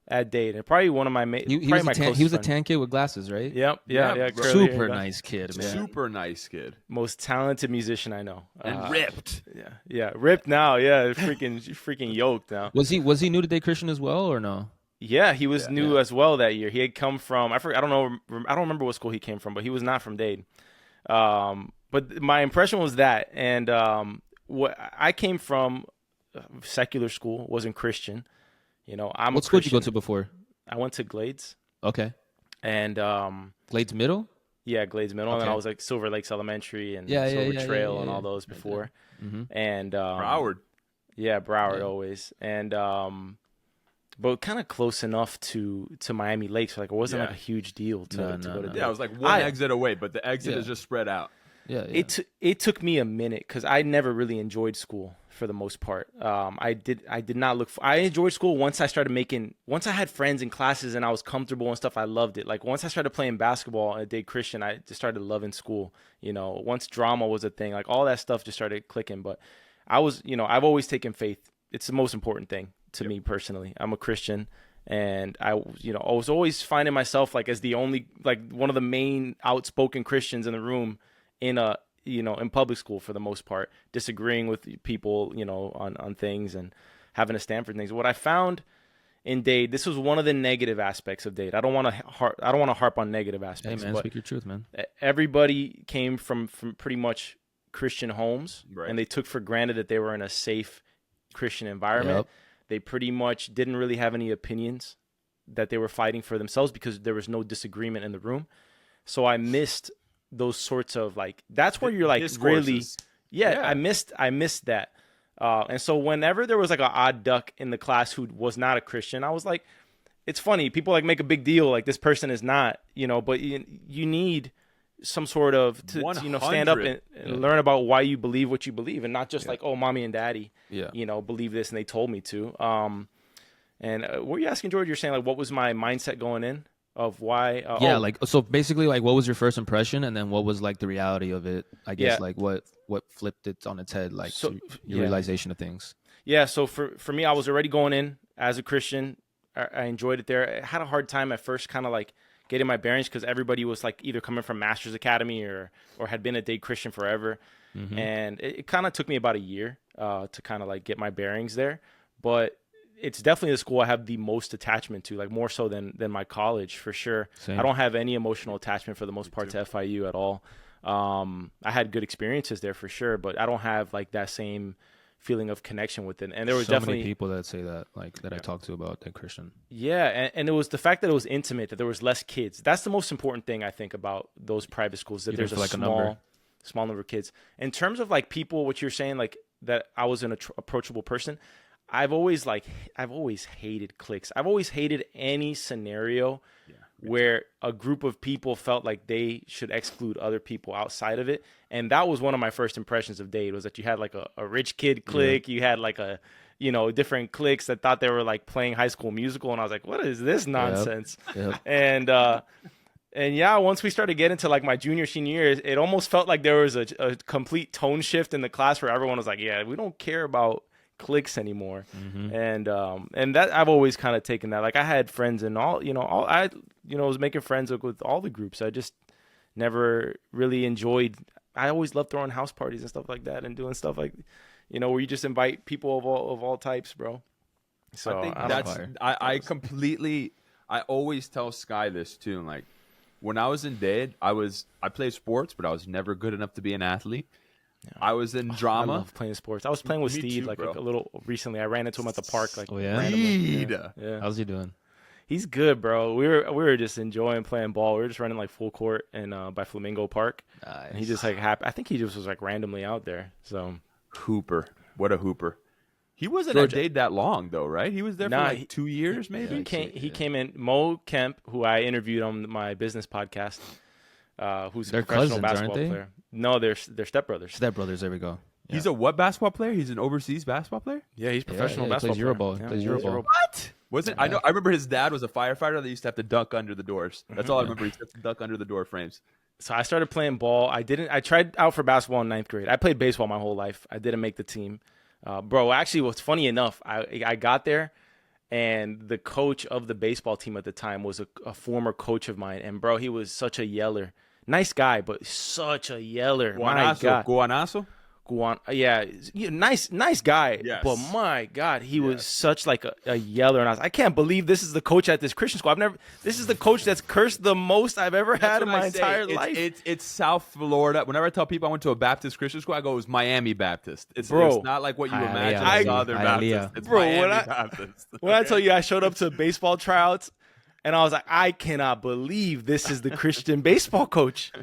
at date, and probably one of my He was a friend. tan kid with glasses, right? Yep. Yeah. Super nice kid, man. Super nice kid. Most talented musician I know. And ripped. Yeah. Ripped now. Yeah. Freaking yoked now. Was he new to Day Christian as well, or no? Yeah, he was new as well that year. He had come from I don't remember what school he came from, but he was not from Dade. But my impression was that, and what I came from, secular school, wasn't Christian. You know, What school did you go to before? I went to Glades. Okay. And Glades Middle? Yeah, Glades Middle. And then Okay. I was like Silver Lakes Elementary and Yeah, Silver yeah, Trail yeah, and yeah. all those before. Mm-hmm. And Broward. Yeah, Broward Yeah. always. And but kind of close enough to Miami Lakes. Like it wasn't Yeah. like a huge deal to go to No. Yeah, it was like one I- exit away, but the exit Yeah. is just spread out. Yeah. yeah. It took me a minute because I never really enjoyed school for the most part. I did not look. I enjoyed school once I had friends in classes and I was comfortable and stuff. I loved it. Like once I started playing basketball at Day Christian, I just started loving school. You know, once drama was a thing, like all that stuff just started clicking. But I've always taken faith. It's the most important thing to me personally. I'm a Christian. And I was always finding myself like as the only, like one of the main outspoken Christians in the room in public school for the most part, disagreeing with people, on things and having to stand for things. What I found in Dade, this was one of the negative aspects of Dade. I don't want to harp on negative Hey, aspects, man, but speak your truth, man. everybody came from pretty much Christian homes, Right. and they took for granted that they were in a safe Christian environment. Yep. They pretty much didn't really have any opinions that they were fighting for themselves because there was no disagreement in the room. So I missed those sorts of like, that's where you're like really, Discourses. yeah. I missed that. And so whenever there was like an odd duck in the class who was not a Christian, I was like, it's funny. People like make a big deal like this person is not, but you need some sort of to stand up 100. and learn about why you believe what you believe, and not just like, oh, mommy and daddy, Yeah. believe this and they told me to. And what were you asking, George? You're saying like, what was my mindset going in of why? So basically, like, what was your first impression, and then what was like the reality of it? I guess Yeah. like what flipped it on its head, like So- to your yeah. realization of things. Yeah, so for me, I was already going in as a Christian. I enjoyed it there. I had a hard time at first kind of like getting my bearings because everybody was like either coming from Master's Academy or had been a Dade Christian forever. Mm-hmm. And it kind of took me about a year to kind of like get my bearings there. But it's definitely the school I have the most attachment to, like more so than my college for sure. Same. I don't have any emotional attachment for the most part to FIU at all. I had good experiences there for sure, but I don't have like that same feeling of connection with it. And there was so definitely many people that say that, like that I talked to about that Christian. Yeah, and it was the fact that it was intimate, that there was less kids. That's the most important thing I think about those private schools, that You there's didn't a feel like a number. small number of kids. In terms of like people, what you're saying, like that I was an approachable person, I've always hated cliques. I've always hated any scenario where a group of people felt like they should exclude other people outside of it. And that was one of my first impressions of Dade, was that you had like a rich kid clique, you had like a different cliques that thought they were like playing High School Musical, and I was like, what is this nonsense? Yep. And yeah, once we started getting to like my junior, senior year, it almost felt like there was a complete tone shift in the class where everyone was like, yeah, we don't care about cliques anymore. Mm-hmm. And that I've always kind of taken that. Like I had friends in I was making friends with all the groups. I just never really enjoyed. I always loved throwing house parties and stuff like that, and doing stuff like, where you just invite people of all types, bro. So I think I don't that's know. I always tell Sky this too. Like when I was in Dade, I played sports, but I was never good enough to be an athlete. I was in I drama. love playing sports. I was playing with Me Steed too, like bro. a little recently. I ran into him at the park like Oh, yeah? randomly. Steed. Yeah. How's he doing? He's good, bro. We were just enjoying playing ball. We were just running like full court and by Flamingo Park. And he just like I think he just was like randomly out there. So Hooper. What a hooper. He wasn't Georgia. at Dade that long though, right? He was there for Nah, like 2 years maybe. he came in. Mo Kemp, who I interviewed on my business podcast, who's They're a professional cousins, aren't basketball they? player. No, they're stepbrothers. Stepbrothers. There we go. He's a what basketball player? He's an overseas basketball player? Yeah, he's professional yeah, he plays basketball Euroball. player. He plays Yeah, Euroball. What? Wasn't I know I remember his dad was a firefighter that used to have to duck under the doors. That's all I remember. He used to have to duck under the door frames. So I started playing ball. I tried out for basketball in 9th grade. I played baseball my whole life. I didn't make the team. Bro, actually, what's funny enough, I got there, and the coach of the baseball team at the time was a former coach of mine. And, bro, he was such a yeller. Nice guy, but such a yeller. My God. Guanazo? Yeah, nice guy. Yes. But my God, he was such like a yeller, and I can't believe this is the coach at this Christian school. This is the coach that's cursed the most I've ever had in my entire life. It's South Florida. Whenever I tell people I went to a Baptist Christian school, I go, it was Miami Baptist. It's not like what you imagine Hialeah. Southern Hialeah. Baptist. It's Bro, Miami Baptist. When I tell you I showed up to baseball tryouts, and I was like, I cannot believe this is the Christian baseball coach.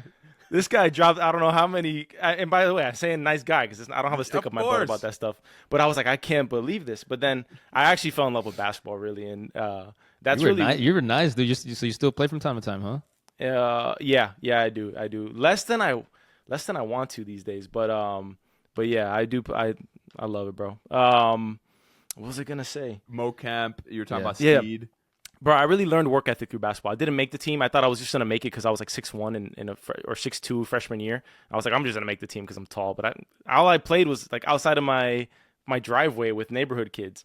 This guy dropped, I don't know how many. And by the way, I'm saying nice guy because I don't have a stick up my butt about that stuff. But I was like, I can't believe this. But then I actually fell in love with basketball, really. And that's You were nice, dude. So you still play from time to time, huh? Yeah, I do. Less than I want to these days. But yeah, I do. I love it, bro. What was I going to say? Mo Camp, you were talking about Yeah. Steed. Bro, I really learned work ethic through basketball. I didn't make the team. I thought I was just going to make it because I was like 6'1" or 6'2" freshman year. I was like, I'm just going to make the team because I'm tall. But all I played was like outside of my driveway with neighborhood kids.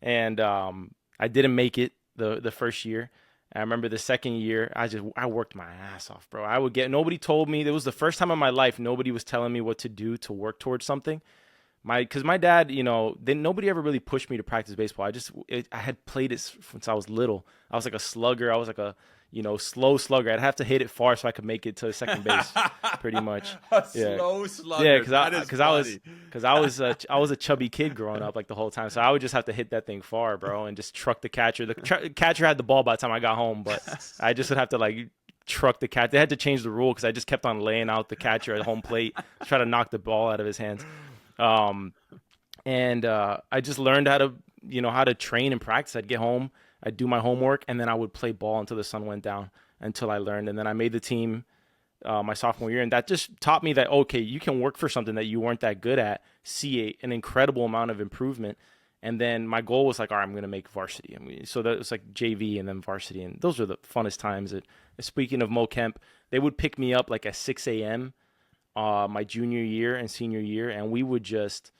And I didn't make it the first year. And I remember the second year, I worked my ass off, bro. Nobody told me. It was the first time in my life nobody was telling me what to do to work towards something. Because my dad, nobody ever really pushed me to practice baseball. I had played it since I was little. I was like a slugger. I was like a, slow slugger. I'd have to hit it far so I could make it to second base, pretty much. Slow slugger. Yeah, because I was a chubby kid growing up like the whole time. So I would just have to hit that thing far, bro, and just truck the catcher. The catcher had the ball by the time I got home, but I just would have to like truck the catcher. They had to change the rule because I just kept on laying out the catcher at home plate, try to knock the ball out of his hands. I just learned how to train and practice. I'd get home, I'd do my homework, and then I would play ball until the sun went down until I learned. And then I made the team my sophomore year, and that just taught me that, okay, you can work for something that you weren't that good at, see an incredible amount of improvement. And then my goal was like, all right, I'm going to make varsity. So that was like JV and then varsity. And those are the funnest times. Speaking of Mo Kemp, they would pick me up like at 6 a.m. My junior year and senior year, and we would just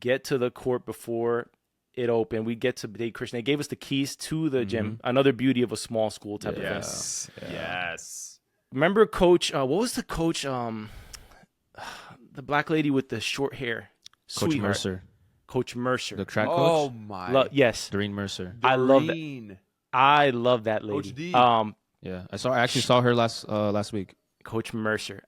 get to the court before it opened. We'd get to Dade Christian. They gave us the keys to the gym. Another beauty of a small school type of thing. Yes. Remember Coach, what was the coach, the black lady with the short hair? Coach Sweetheart. Mercer, Coach Mercer. the track Oh coach. my. Yes. Doreen Mercer. I love that. Doreen. I love that lady. Coach D. Yeah, I actually saw her last week. Coach Mercer.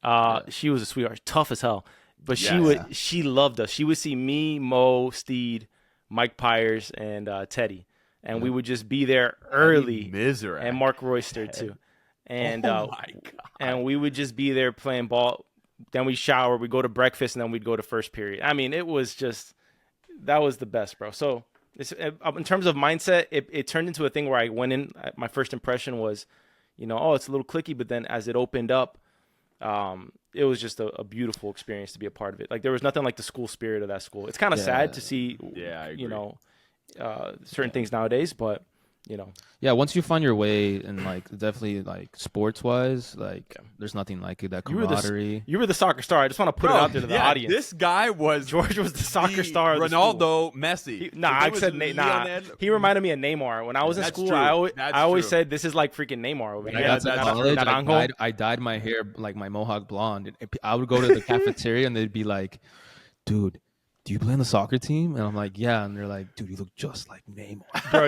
She was a sweetheart, tough as hell. But Yes. she loved us. She would see me, Mo, Steed, Mike Pyers, and Teddy. And we would just be there early. Misery. And Mark Royster too. And Oh my God. and we would just be there playing ball. Then we shower, we'd go to breakfast, and then we'd go to first period. I mean, it was just, that was the best, bro. So in terms of mindset, it turned into a thing where I went in, my first impression was, it's a little cliquey, but then as it opened up, it was just a beautiful experience to be a part of it. Like there was nothing like the school spirit of that school. It's kind of sad to see, I agree. certain things nowadays, but Yeah, once you find your way and like definitely like sports wise, like there's nothing like it. That camaraderie. you were the soccer star. I just want to put it out there to the audience. This guy was George was the soccer star of the Ronaldo, Messi. I said he reminded me of Neymar. When I was in That's school, true. I always True. said this is like freaking Neymar over here. I got to that's college. Naranjo. I dyed my hair like my mohawk blonde. I would go to the cafeteria and they'd be like, "Dude, "Do you play on the soccer team?" And I'm like, "Yeah." And they're like, "Dude, you look just like Neymar." Bro,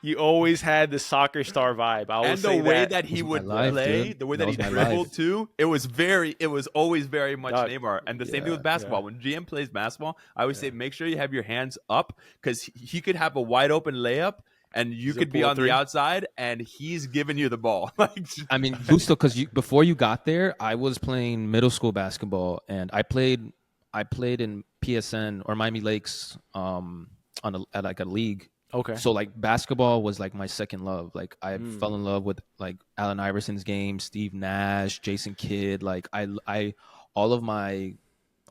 you always had the soccer star vibe. I will And the say way that. that he was would my life, play, dude. the way That that he was my dribbled life. too, it was always very much Dog. Neymar. And the same thing Yeah, with basketball. yeah. When GM plays basketball, I always say make sure you have your hands up because he could have a wide open layup and you He's a could be pull on three. the outside and he's giving you the ball. Like, I mean, Busto, because before you got there, I was playing middle school basketball, and I played in PSN or Miami Lakes at like a league. Okay. So like basketball was like my second love. Like I fell in love with like Allen Iverson's game, Steve Nash, Jason Kidd. Like I all of my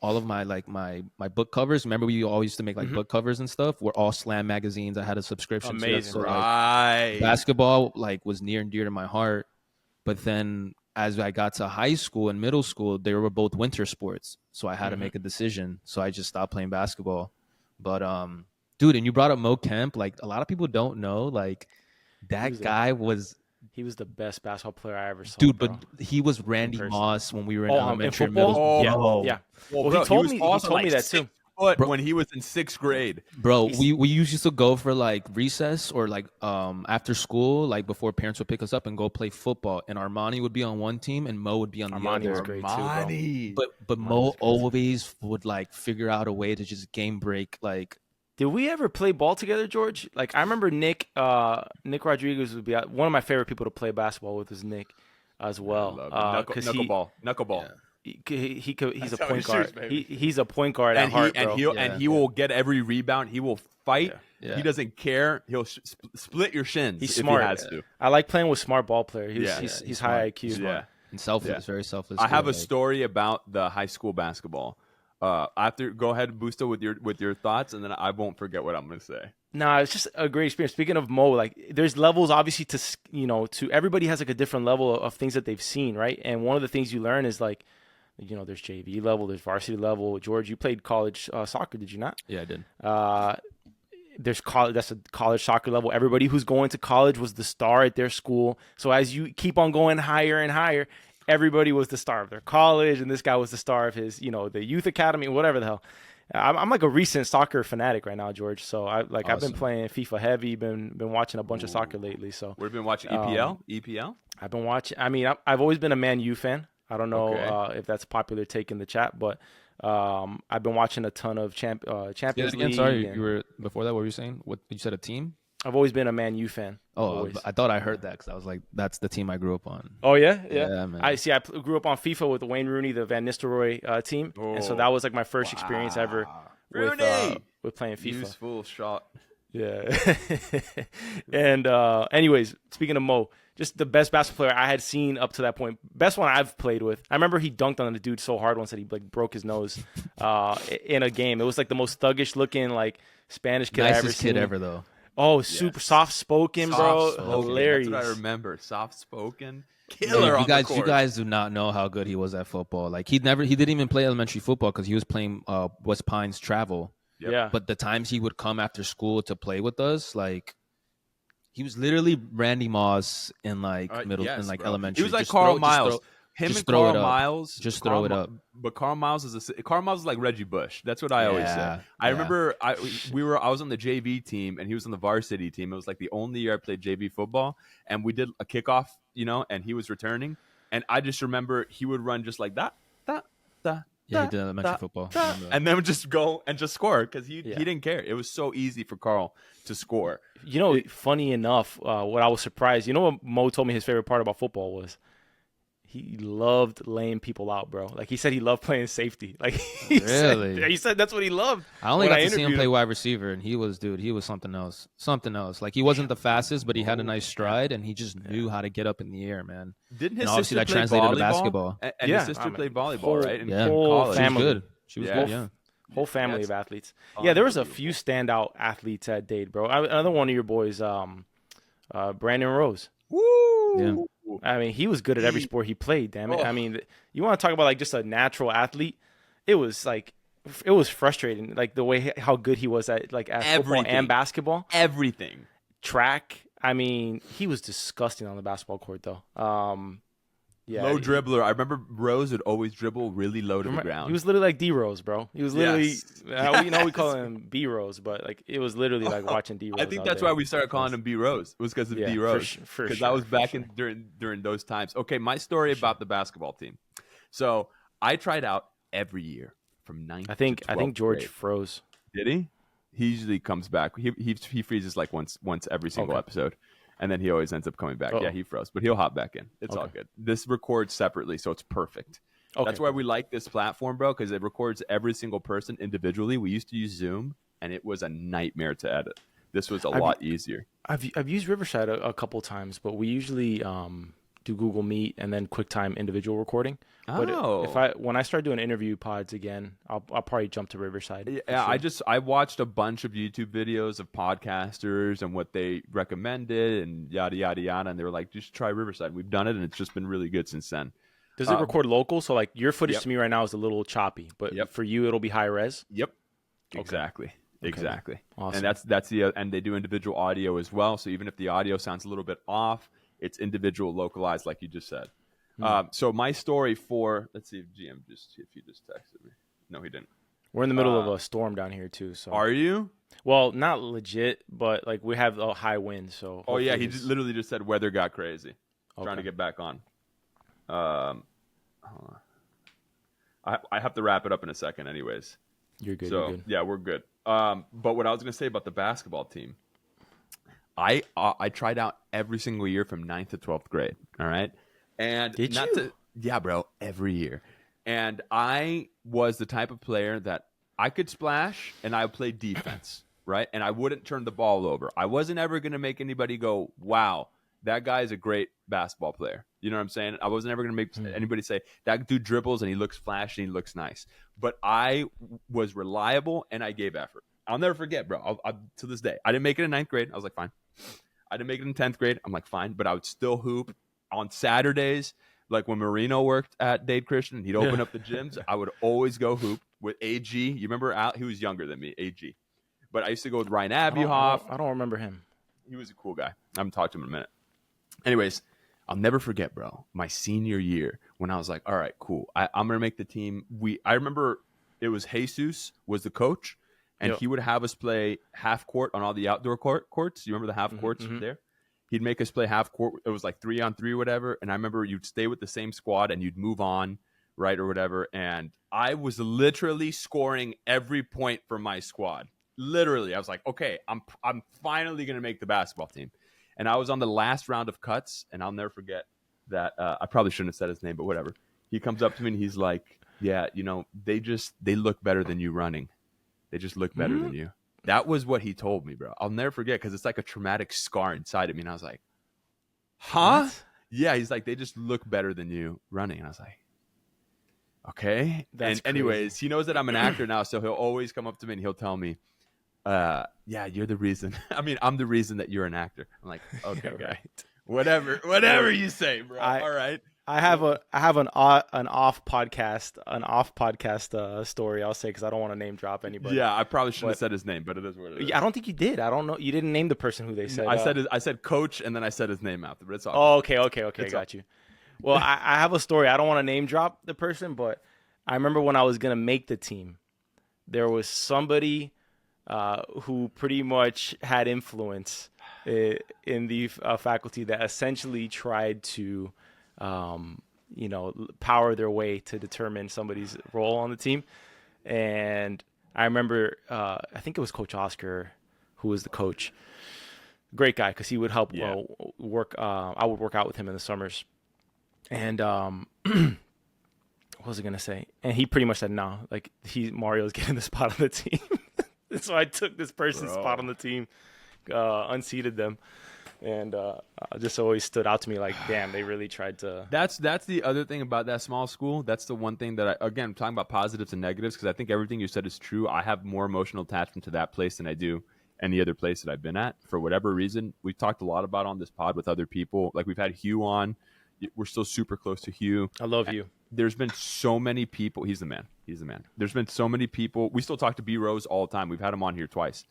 like my book covers. Remember we always used to make like book covers and stuff. Were all Slam magazines. I had a subscription. to it. Amazing. So like right. basketball like was near and dear to my heart. But then as I got to high school and middle school, they were both winter sports. So I had to make a decision. So I just stopped playing basketball. But dude, and you brought up Mo Kemp. Like a lot of people don't know, like that guy was He was the best basketball player I ever saw. dude, bro. but he was Randy person. Moss when we were in in elementary and middle football? school. Yeah. Well, Well, bro, he told was me also that too. 6 foot when he was in 6th grade. Bro, we used to go for like recess or like after school, like before parents would pick us up and go play football. And Armani would be on one team and Mo would be on the Armani other. was great too, bro. But Mo always would like figure out a way to just game break. Like Did we ever play ball together, George? Like I remember Nick Rodriguez would be out. One of my favorite people to play basketball with is Nick as well. Knuckleball. Yeah. He's a That's how he point guard. shoots, baby. He's a point guard at heart, bro. He will get every rebound. He will fight. Yeah. He doesn't care. He'll split your shins. He's if smart. He has to. I like playing with smart ball player. He's He's high IQ. Yeah. and selfless, very selfless. I have too, a story about the high school basketball. After go ahead, Busto, with your thoughts, and then I won't forget what I'm going to say. No, it's just a great experience. Speaking of Mo, like there's levels obviously to everybody has like a different level of things that they've seen, right? And one of the things you learn is like, there's JV level, there's varsity level. George, you played college soccer, did you not? Yeah, I did. There's college. That's a college soccer level. Everybody who's going to college was the star at their school. So as you keep on going higher and higher, everybody was the star of their college, and this guy was the star of his, the youth academy, whatever the hell. I'm like a recent soccer fanatic right now, George. So I've been playing FIFA heavy, been watching a bunch of soccer lately. So We've been watching EPL. I've been watching. I mean, I've always been a Man U fan. I don't know if that's a popular take in the chat, but I've been watching a ton of Champions League. Again, sorry, you were before that. What were you saying? What you said? A team? I've always been a Man U fan. Oh, always. I thought I heard that because I was like, that's the team I grew up on. Oh yeah. Man. I see. I grew up on FIFA with the Wayne Rooney, the Van Nistelrooy team, and so that was like my first experience ever with playing FIFA. Useful shot. Yeah. And anyways, speaking of Mo, just the best basketball player I had seen up to that point. Best one I've played with. I remember he dunked on the dude so hard once that he like broke his nose in a game. It was like the most thuggish looking like Spanish kid I ever Nicest seen. kid ever though. Oh, super soft spoken, bro. Soft-spoken. Hilarious. That's what I remember. Soft spoken. Dude, Killer. you guys do not know how good he was at football. Like he didn't even play elementary football because he was playing West Pines travel. Yep. Yeah. But the times he would come after school to play with us, like he was literally Randy Moss in like elementary. He was like Just Carl throw- Miles. Him just and throw Carl it up. Miles. Just throw it up. But Carl Miles is like Reggie Bush. That's what I always say. I remember I was on the JV team and he was on the varsity team. It was like the only year I played JV football, and we did a kickoff, and he was returning, and I just remember he would run just like that. Yeah, he did elementary football. And then would just go and just score because he didn't care. It was so easy for Carl to score. Funny enough, what I was surprised, what Mo told me his favorite part about football was? He loved laying people out, bro. Like he said he loved playing safety. Like he said that's what he loved. I only got to see him play wide receiver, and he was something else. Something else. Like he wasn't the fastest, but he had a nice stride, and he just knew how to get up in the air, man. Didn't his obviously sister that play translated volleyball? to basketball? And his sister played volleyball, right? Yeah, whole family. She was good. She was good. Yeah. Whole family of athletes. Yeah, there was a few standout athletes at Dade, bro. Another one of your boys, Brandon Rose. Woo! Yeah. I mean, he was good at every sport he played. Damn it! I mean, you want to talk about like just a natural athlete? It was frustrating, like the way how good he was at football and basketball. Everything. Track. I mean, he was disgusting on the basketball court, though. Yeah, Low dribbler. I remember Rose would always dribble really low to the ground. He was literally like D Rose, bro. He was literally. Yes. We know we call him B Rose, but like it was literally like watching D Rose. I think that's why we started calling him B Rose. It was because of D Rose. Because I was back in during those times. Okay, my story about the basketball team. So I tried out every year from 9th to 12th I think George grade. froze. Did he? He usually comes back. He freezes like once every single episode. And then he always ends up coming back. Yeah, he froze, but he'll hop back in. It's all good. This records separately, so it's perfect. Okay. That's why we like this platform, bro, because it records every single person individually. We used to use Zoom, and it was a nightmare to edit. This was a lot easier. I've used Riverside a couple times, but we usually do Google Meet and then QuickTime individual recording. But when I start doing interview pods again, I'll probably jump to Riverside. Yeah, sure. I watched a bunch of YouTube videos of podcasters and what they recommended and yada yada yada, and they were like, just try Riverside. We've done it, and it's just been really good since then. Does it record local? So like your footage to me right now is a little choppy, but for you it'll be high res. Yep. Exactly. Okay. Exactly. Awesome. And that's the and they do individual audio as well. So even if the audio sounds a little bit off, it's individual localized, like you just said. So my story for, let's see if GM if he just texted me. No, he didn't. We're in the middle of a storm down here too. So are you? Well, not legit, but like we have a high wind. So oh yeah, he literally just said weather got crazy. Trying to get back on. Hold on. I have to wrap it up in a second, anyways. You're good. So you're good. Yeah, we're good. But what I was gonna say about the basketball team, I tried out every single year from 9th to 12th grade. All right. And did you? Yeah, bro, every year. And I was the type of player that I could splash and I would play defense, right? And I wouldn't turn the ball over. I wasn't ever going to make anybody go, wow, that guy is a great basketball player. You know what I'm saying? I wasn't ever going to make anybody say, that dude dribbles and he looks flashy and he looks nice. But I was reliable and I gave effort. I'll never forget, bro. To this day. I didn't make it in 9th grade. I was like, fine. I didn't make it in 10th grade. I'm like, fine. But I would still hoop. On Saturdays, like when Marino worked at Dade Christian and he'd open up the gyms, I would always go hoop with AG. You remember Al? He was younger than me, AG. But I used to go with Ryan Abuhoff. I don't remember him. He was a cool guy. I haven't talked to him in a minute. Anyways, I'll never forget, bro, my senior year when I was like, all right, cool. I'm going to make the team. I remember it was Jesus was the coach, and he would have us play half court on all the outdoor courts. You remember the half courts there? He'd make us play half court. It was like 3-on-3 or whatever. And I remember you'd stay with the same squad and you'd move on, right, or whatever. And I was literally scoring every point for my squad. Literally. I was like, okay, I'm finally going to make the basketball team. And I was on the last round of cuts, and I'll never forget that. I probably shouldn't have said his name, but whatever. He comes up to me and he's like, yeah, they look better than you running. They just look better than you. That was what he told me, bro. I'll never forget because it's like a traumatic scar inside of me. And I was like, huh? What? Yeah, he's like, they just look better than you running. And I was like, okay. That's and anyways, he knows that I'm an actor now, so he'll always come up to me and he'll tell me, yeah, you're the reason. I mean, I'm the reason that you're an actor. I'm like, okay, right. Whatever you say, bro. All right. I have an off podcast story. I'll say because I don't want to name drop anybody. Yeah, I probably shouldn't have said his name, but it is what it is. I don't think you did. I don't know. You didn't name the person who they said. I said coach, and then I said his name after. But it's all. Oh, okay. I got you. Well, I have a story. I don't want to name drop the person, but I remember when I was gonna make the team, there was somebody who pretty much had influence in the faculty that essentially tried to. Power their way to determine somebody's role on the team. And I remember, I think it was Coach Oscar who was the coach. Great guy, because he would help work. I would work out with him in the summers. And what was I going to say? And he pretty much said, no, like Mario's getting the spot on the team. So I took this person's spot on the team, unseated them. And just always stood out to me like, damn, they really tried to. That's the other thing about that small school. That's the one thing that I'm talking about positives and negatives, because I think everything you said is true. I have more emotional attachment to that place than I do any other place that I've been at. For whatever reason, we've talked a lot about on this pod with other people. Like we've had Hugh on. We're still super close to Hugh. I love Hugh. There's been so many people. He's the man. There's been so many people. We still talk to B Rose all the time. We've had him on here twice.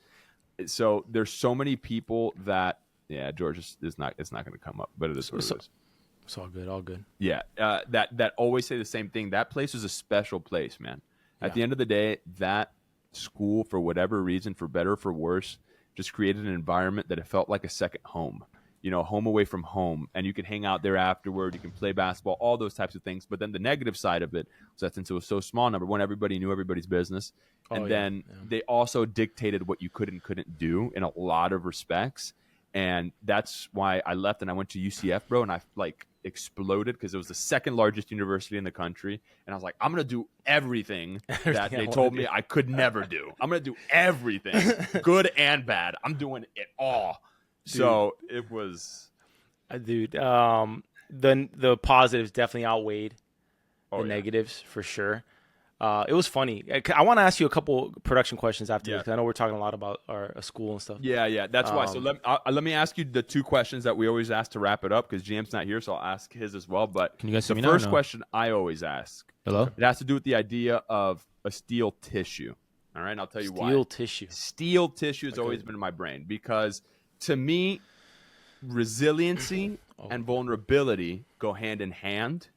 So there's so many people that. Yeah, George is not. It's not going to come up, but it is what it is. It's all good, all good. Yeah, that always say the same thing. That place was a special place, man. At the end of the day, that school, for whatever reason, for better or for worse, just created an environment that it felt like a second home. Home away from home, and you can hang out there afterward. You can play basketball, all those types of things. But then the negative side of it was that since it was so small, number one, everybody knew everybody's business, and then they also dictated what you could and couldn't do in a lot of respects. And that's why I left and I went to UCF, bro, and I exploded because it was the second largest university in the country. And I was like, I'm going to do everything that they told me I could never do. I'm going to do everything, good and bad. I'm doing it all. Dude. So it was, the positives definitely outweighed the negatives for sure. It was funny. I want to ask you a couple production questions after this, because I know we're talking a lot about our school and stuff. Yeah. That's why. So let me ask you the two questions that we always ask to wrap it up, because GM's not here, so I'll ask his as well. But can you guys the first question I always ask, hello, it has to do with the idea of a steel tissue. All right, and I'll tell you why. Steel tissue has always been in my brain, because to me, resiliency and vulnerability go hand in hand,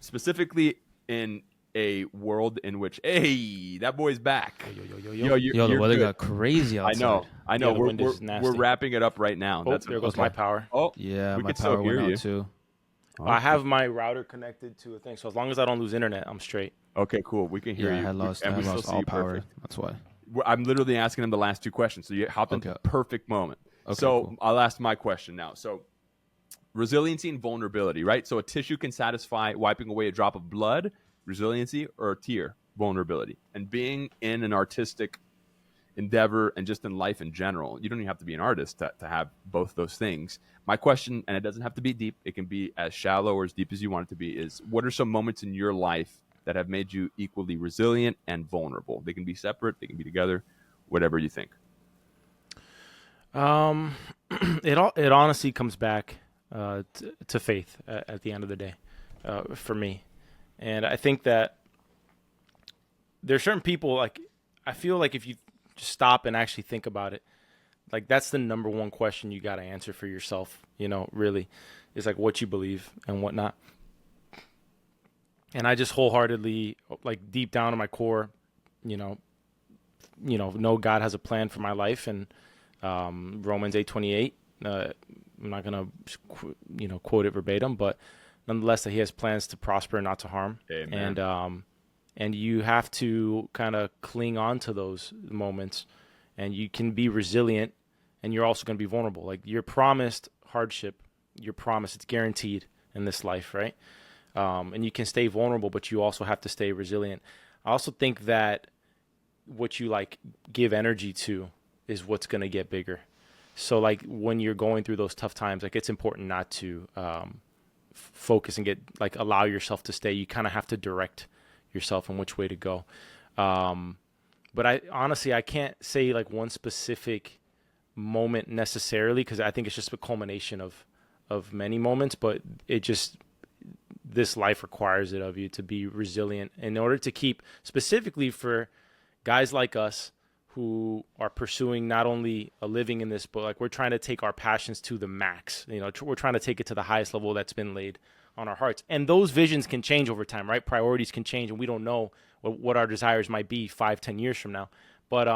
specifically in a world in which, hey, that boy's back. Yo, the weather got crazy outside. I know. We're wrapping it up right now. There goes my power. Oh, yeah, my power went out too. I have my router connected to a thing, so as long as I don't lose internet, I'm straight. Okay, cool. We can hear you. I had lost all power. Perfect. That's why. I'm literally asking him the last two questions, so you hop into the perfect moment. Okay, so cool. I'll ask my question now. So resiliency and vulnerability, right? So a tissue can satisfy wiping away a drop of blood, resiliency, or a tear, vulnerability. And being in an artistic endeavor and just in life in general, you don't even have to be an artist to have both those things. My question, and it doesn't have to be deep, it can be as shallow or as deep as you want it to be, is what are some moments in your life that have made you equally resilient and vulnerable? They can be separate, they can be together, whatever you think. It honestly comes back to faith at the end of the day, for me. And I think that there are certain people, like, I feel like if you just stop and actually think about it, like, that's the number one question you got to answer for yourself, really, is like what you believe and whatnot. And I just wholeheartedly, like, deep down in my core, know God has a plan for my life, and Romans 8:28. I'm not gonna, quote it verbatim, but nonetheless, that He has plans to prosper and not to harm. Amen. And you have to kind of cling on to those moments, and you can be resilient, and you're also going to be vulnerable. Like, you're promised hardship, it's guaranteed in this life, right? And you can stay vulnerable, but you also have to stay resilient. I also think that what you give energy to is what's going to get bigger. So when you're going through those tough times, it's important not to focus and allow yourself to stay. You kind of have to direct yourself in which way to go. But I can't say one specific moment necessarily, because I think it's just a culmination of many moments, but this life requires it of you to be resilient in order to keep, specifically for guys like us who are pursuing not only a living in this, but we're trying to take our passions to the max. We're trying to take it to the highest level that's been laid on our hearts. And those visions can change over time, right? Priorities can change, and we don't know what our desires might be 5-10 years from now. But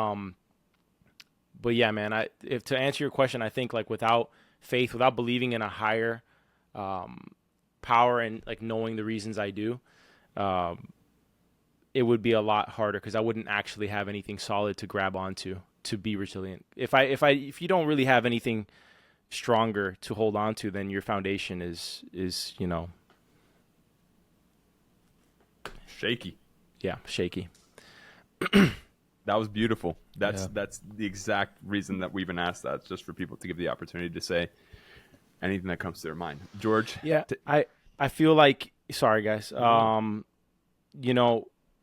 yeah, man, if to answer your question, I think without faith, without believing in a higher power and knowing the reasons I do, it would be a lot harder, because I wouldn't actually have anything solid to grab onto to be resilient. If you don't really have anything stronger to hold on to, then your foundation is shaky. Yeah, shaky. That was beautiful. That's the exact reason that we even asked that. It's just for people to give the opportunity to say anything that comes to their mind. George? Yeah, I feel sorry guys.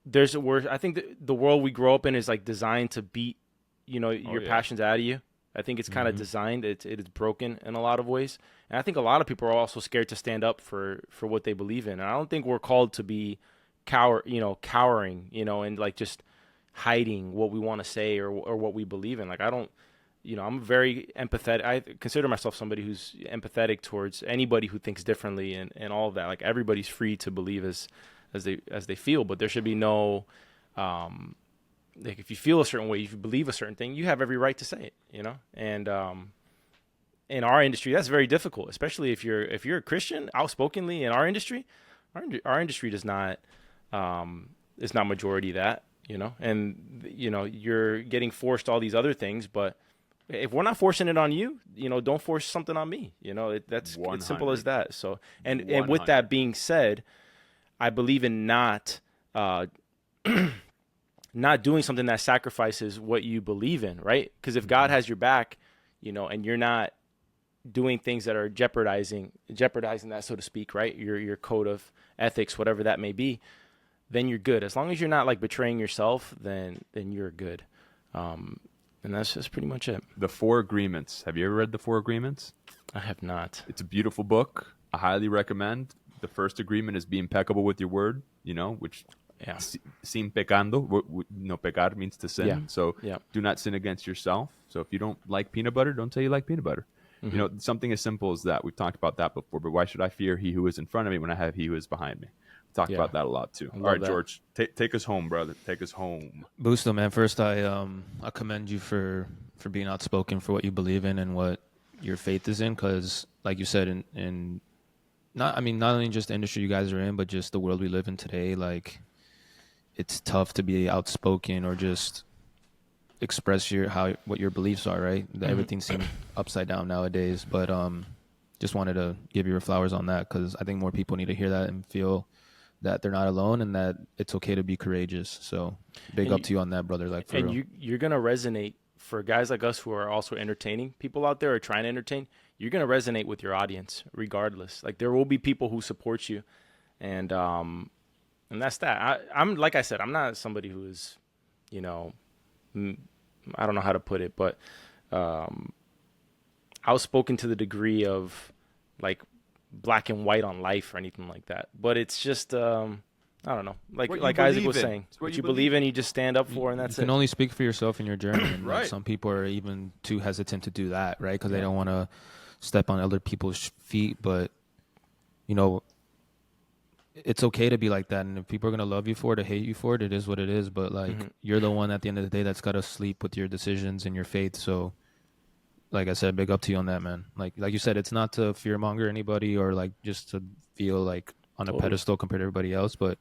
There's a word. I think the world we grow up in is designed to beat, your passions out of you. I think it's kind of designed. It is broken in a lot of ways, and I think a lot of people are also scared to stand up for what they believe in. And I don't think we're called to be cowering, and just hiding what we want to say or what we believe in. I don't, I'm very empathetic. I consider myself somebody who's empathetic towards anybody who thinks differently and all of that. Like, everybody's free to believe as they feel, but there should be no, like, if you feel a certain way, if you believe a certain thing, you have every right to say it, and, in our industry, that's very difficult, especially if you're a Christian outspokenly in our industry. Our industry does not, is not majority that, and you're getting forced all these other things. But if we're not forcing it on you, don't force something on me. That's it's simple as that. So, and with that being said, I believe in not doing something that sacrifices what you believe in, right? Because if God has your back, and you're not doing things that are jeopardizing that, so to speak, right? Your code of ethics, whatever that may be, then you're good. As long as you're not like betraying yourself, then you're good. And that's just pretty much it. The Four Agreements. Have you ever read The Four Agreements? I have not. It's a beautiful book. I highly recommend. The first agreement is be impeccable with your word, which sin pecando. No, pecar means to sin. Yeah. So do not sin against yourself. So if you don't like peanut butter, don't say you like peanut butter. Something as simple as that. We've talked about that before, but why should I fear he who is in front of me when I have he who is behind me? We talked about that a lot too. All right, that. George, take us home, brother. Take us home. Busto, man, first I commend you for being outspoken for what you believe in and what your faith is in, because like you said, in not only just the industry you guys are in, but just the world we live in today, like, it's tough to be outspoken or just express what your beliefs are, right? Everything seems upside down nowadays, but just wanted to give you your flowers on that, because I think more people need to hear that and feel that they're not alone and that it's okay to be courageous. So big up to you on that, brother. Like, for real. You're gonna resonate for guys like us who are also entertaining people out there or trying to entertain. You're gonna resonate with your audience regardless. Like, there will be people who support you, and that's that. I'm like I said, I'm not somebody who is, I don't know how to put it, but outspoken to the degree of like black and white on life or anything like that. But it's just I don't know, like Isaac was saying, what you believe in, you just stand up for, and that's it. You can only speak for yourself in your journey. And right. Like, some people are even too hesitant to do that, right? Because they don't want to step on other people's feet. But it's okay to be like that, and if people are gonna love you for it or hate you for it, it is what it is. But like, you're the one at the end of the day that's got to sleep with your decisions and your faith. So, like I said, big up to you on that, man. Like you said, it's not to fearmonger anybody or like just to feel like on a pedestal compared to everybody else, but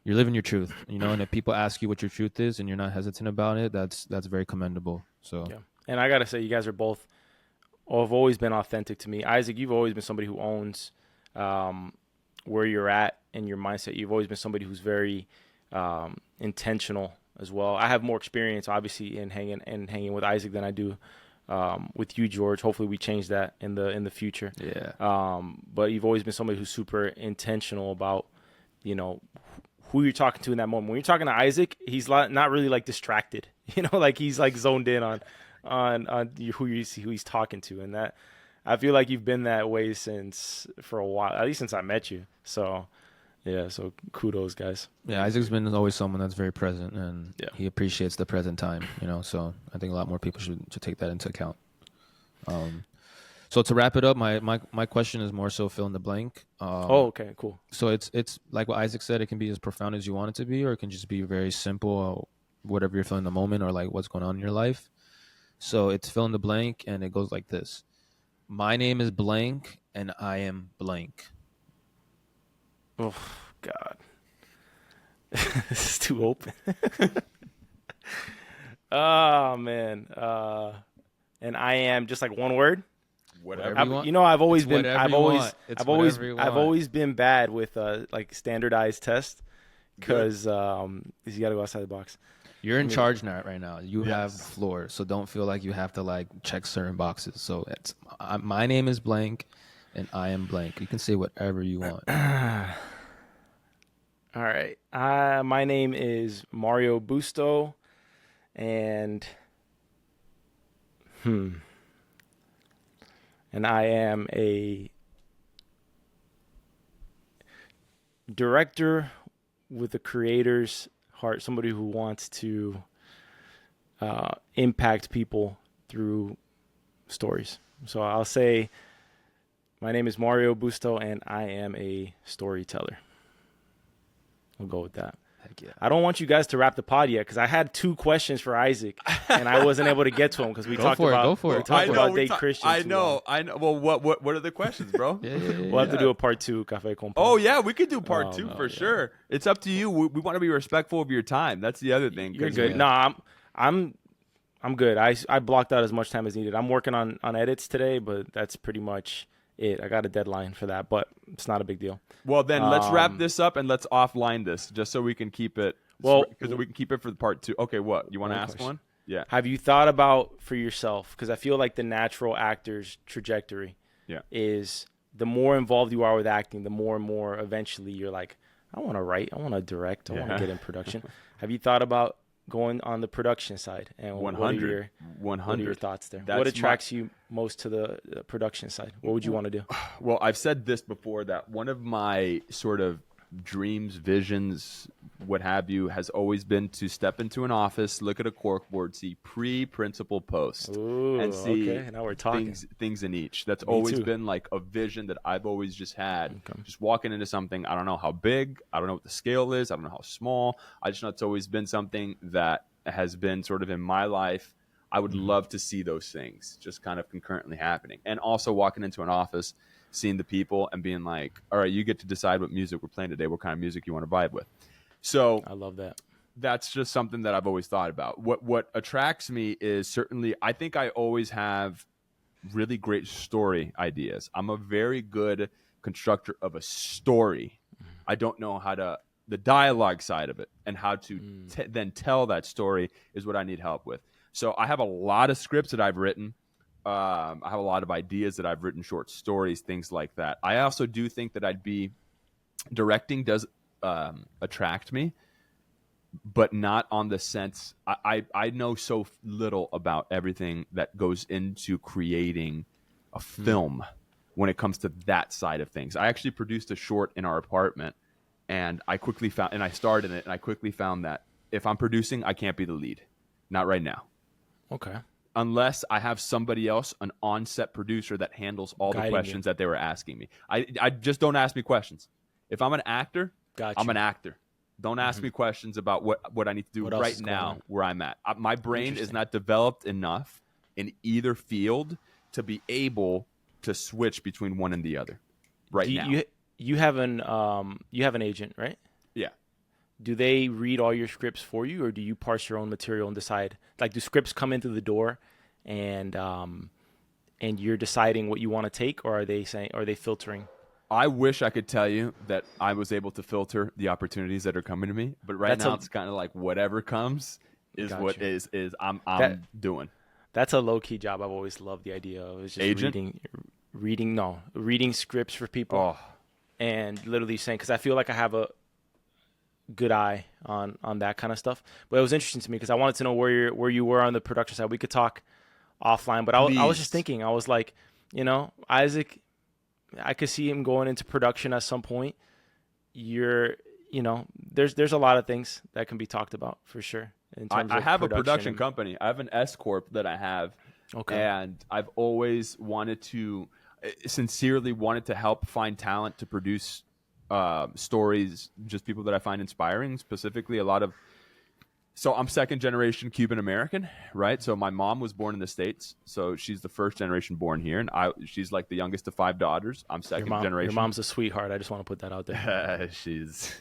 you're living your truth, And if people ask you what your truth is and you're not hesitant about it, that's very commendable. So yeah, and I gotta say, you guys are both, have always been authentic to me. Isaac, you've always been somebody who owns where you're at and your mindset. You've always been somebody who's very intentional as well. I have more experience, obviously, in hanging with Isaac than I do with you, George. Hopefully, we change that in the future. Yeah. But you've always been somebody who's super intentional about, who you're talking to in that moment. When you're talking to Isaac, he's not really like distracted. Like, he's like zoned in on who he's talking to, and that. I feel like you've been that way for a while, at least since I met you. So, yeah, so kudos, guys. Yeah, Isaac's been always someone that's very present, and he appreciates the present time, So I think a lot more people should take that into account. So to wrap it up, my question is more so fill in the blank. Okay, cool. So it's like what Isaac said, it can be as profound as you want it to be, or it can just be very simple, whatever you're feeling in the moment, or like what's going on in your life. So it's fill in the blank, and it goes like this. My name is blank, and I am blank. Oh, God. This is too open. Oh, man. And I am just like one word. Whatever you want. I've always It's been. I've always been bad with like standardized tests because you got to go outside the box. You're in charge now, right now. You have the floor, so don't feel like you have to like check certain boxes. So it's my name is blank, and I am blank. You can say whatever you want. All right. My name is Mario Busto, and and I am a director with a creator's heart, somebody who wants to impact people through stories. So I'll say, my name is Mario Busto, and I am a storyteller. We'll go with that. Heck yeah. I don't want you guys to wrap the pod yet because I had 2 questions for Isaac, and I wasn't able to get to him because we talked about Dave Christian. I know. Well, what are the questions, bro? We'll have to do a part 2, Café con Pan. Oh yeah, we could do part 2 for sure. It's up to you. We want to be respectful of your time. That's the other thing. You're good. No, I'm good. I blocked out as much time as needed. I'm working on edits today, but that's pretty much it. I got a deadline for that, but it's not a big deal. Well, then let's wrap this up and let's offline this just so we can keep it. Well, because we can keep it for the part 2. Okay, what you want to ask question. one? Yeah. Have you thought about for yourself? Because I feel like the natural actor's trajectory is the more involved you are with acting, the more and more eventually you're like, I want to write, I want to direct, I want to get in production. Have you thought about going on the production side? And 100. What are your thoughts there? What attracts you most to the production side? What would you want to do? Well, I've said this before, that one of my sort of dreams, visions, what have you, has always been to step into an office, look at a corkboard, see pre-principal post, and see now we're talking. things in each. That's always been like a vision that I've always just had. Okay. Just walking into something, I don't know how big, I don't know what the scale is, I don't know how small. I just know it's always been something that has been sort of in my life. I would love to see those things just kind of concurrently happening. And also walking into an office, seeing the people and being like, all right, you get to decide what music we're playing today, what kind of music you want to vibe with. So I love that. That's just something that I've always thought about. What attracts me is certainly, I think I always have really great story ideas. I'm a very good constructor of a story. I don't know how to, the dialogue side of it and how to then tell that story is what I need help with. So I have a lot of scripts that I've written. I have a lot of ideas that I've written, short stories, things like that. I also do think that directing does attract me, but not on the sense, I know so little about everything that goes into creating a film when it comes to that side of things. I actually produced a short in our apartment, and I quickly found, and I starred in it, and I quickly found that if I'm producing, I can't be the lead. Not right now. Okay. Unless I have somebody else, an on-set producer that handles all the questions that they were asking me. I just don't ask me questions. If I'm an actor, I'm an actor. Don't ask me questions about what I need to do right now where I'm at. My brain is not developed enough in either field to be able to switch between one and the other now. You have an agent, right? Yeah. Do they read all your scripts for you, or do you parse your own material and decide? Like, do scripts come into the door, and you're deciding what you want to take, or are they filtering? I wish I could tell you that I was able to filter the opportunities that are coming to me, but now it's kind of like whatever comes is what is I'm doing. That's a low key job. I've always loved the idea of just agent? reading scripts for people, and literally saying, because I feel like I have a good eye on that kind of stuff. But it was interesting to me because I wanted to know where you were on the production side. We could talk offline, but I was just thinking, I was like, Isaac, I could see him going into production at some point. There's a lot of things that can be talked about for sure. In terms I of have a production company. I have an S Corp that I have. Okay. And I've always sincerely wanted to help find talent to produce stories, just people that I find inspiring, specifically so I'm second generation Cuban American, right? So my mom was born in the States, so she's the first generation born here, and she's like the youngest of 5 daughters. I'm second generation. Your mom's a sweetheart. I just want to put that out there. She's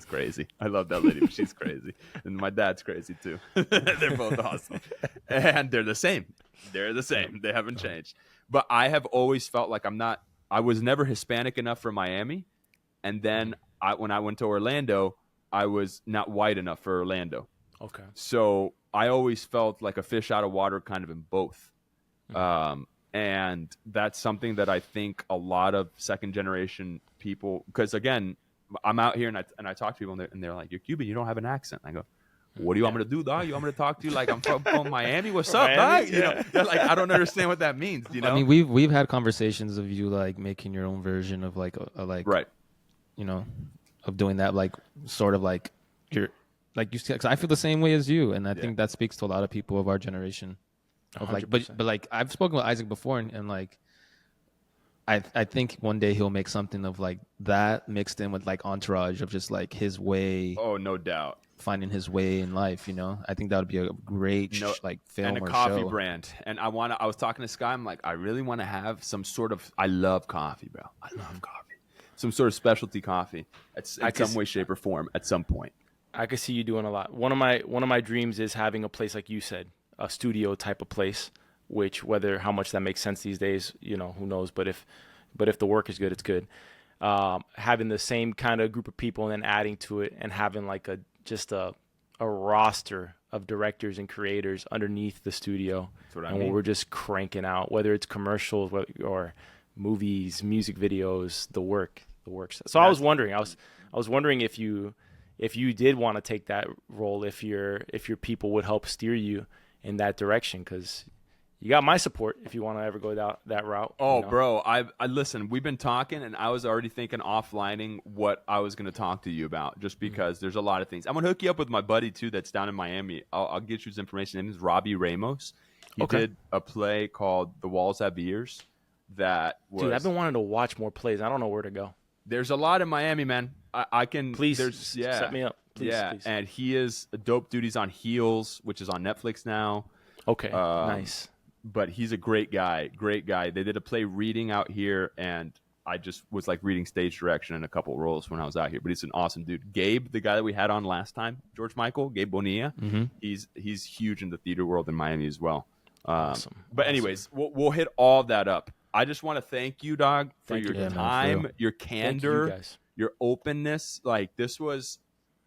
crazy. I love that lady, but she's crazy, and my dad's crazy too. They're both awesome, and they're the same. They haven't changed. But I have always felt like I was never Hispanic enough for Miami, and then when I went to Orlando, I was not white enough for Orlando. Okay. So I always felt like a fish out of water kind of in both. And that's something that I think a lot of second generation people, because again, I'm out here and I talk to people and they're like, you're Cuban, you don't have an accent. I go, what do you want me to do, dog? You want me to talk to you like I'm from Miami? What's up, dog? Like, I don't understand what that means. I mean, we've had conversations of you like making your own version of like right. Of doing that, like sort of like you're like you said, because I feel the same way as you, and I think that speaks to a lot of people of our generation. of like, 100%. but like I've spoken with Isaac before, and like I think one day he'll make something of like that mixed in with like Entourage of just like his way, Oh, no doubt. finding his way in life. You know, I think that would be a great like film And a or coffee show. brand. And I was talking to Sky. I'm like, I really want to have some sort of. I love coffee, bro. I love coffee. Some sort of specialty coffee, in some way, shape, or form, at some point. I could see you doing a lot. One of my dreams is having a place like you said, a studio type of place. Which how much that makes sense these days, you know, who knows? But if the work is good, it's good. Having the same kind of group of people and then adding to it and having like a roster of directors and creators underneath the studio, That's what I and mean. we're just cranking out, whether it's commercials or movies, music videos, the works. So I was wondering if you did want to take that role, if your people would help steer you in that direction, because you got my support if you want to ever go that route. Oh, you know? bro, I listen. We've been talking, and I was already thinking offlining what I was going to talk to you about, just because there's a lot of things. I'm gonna hook you up with my buddy too, that's down in Miami. I'll get you his information. His name is Robbie Ramos. He did a play called The Walls Have Ears. That was, Dude, I've been wanting to watch more plays. I don't know where to go. There's a lot in Miami, man. I can Please, set me up. Please, please. And he is a dope dude. He's on Heels, which is on Netflix now. Okay, nice. But he's a great guy. They did a play reading out here, and I just was like reading stage direction in a couple roles when I was out here. But he's an awesome dude. Gabe, the guy that we had on last time, George Michael, Gabe Bonilla, he's huge in the theater world in Miami as well. Awesome. But anyways, we'll hit all of that up. I just want to thank you, dog, for your time, your candor, Thank you, guys. your openness. Like, this was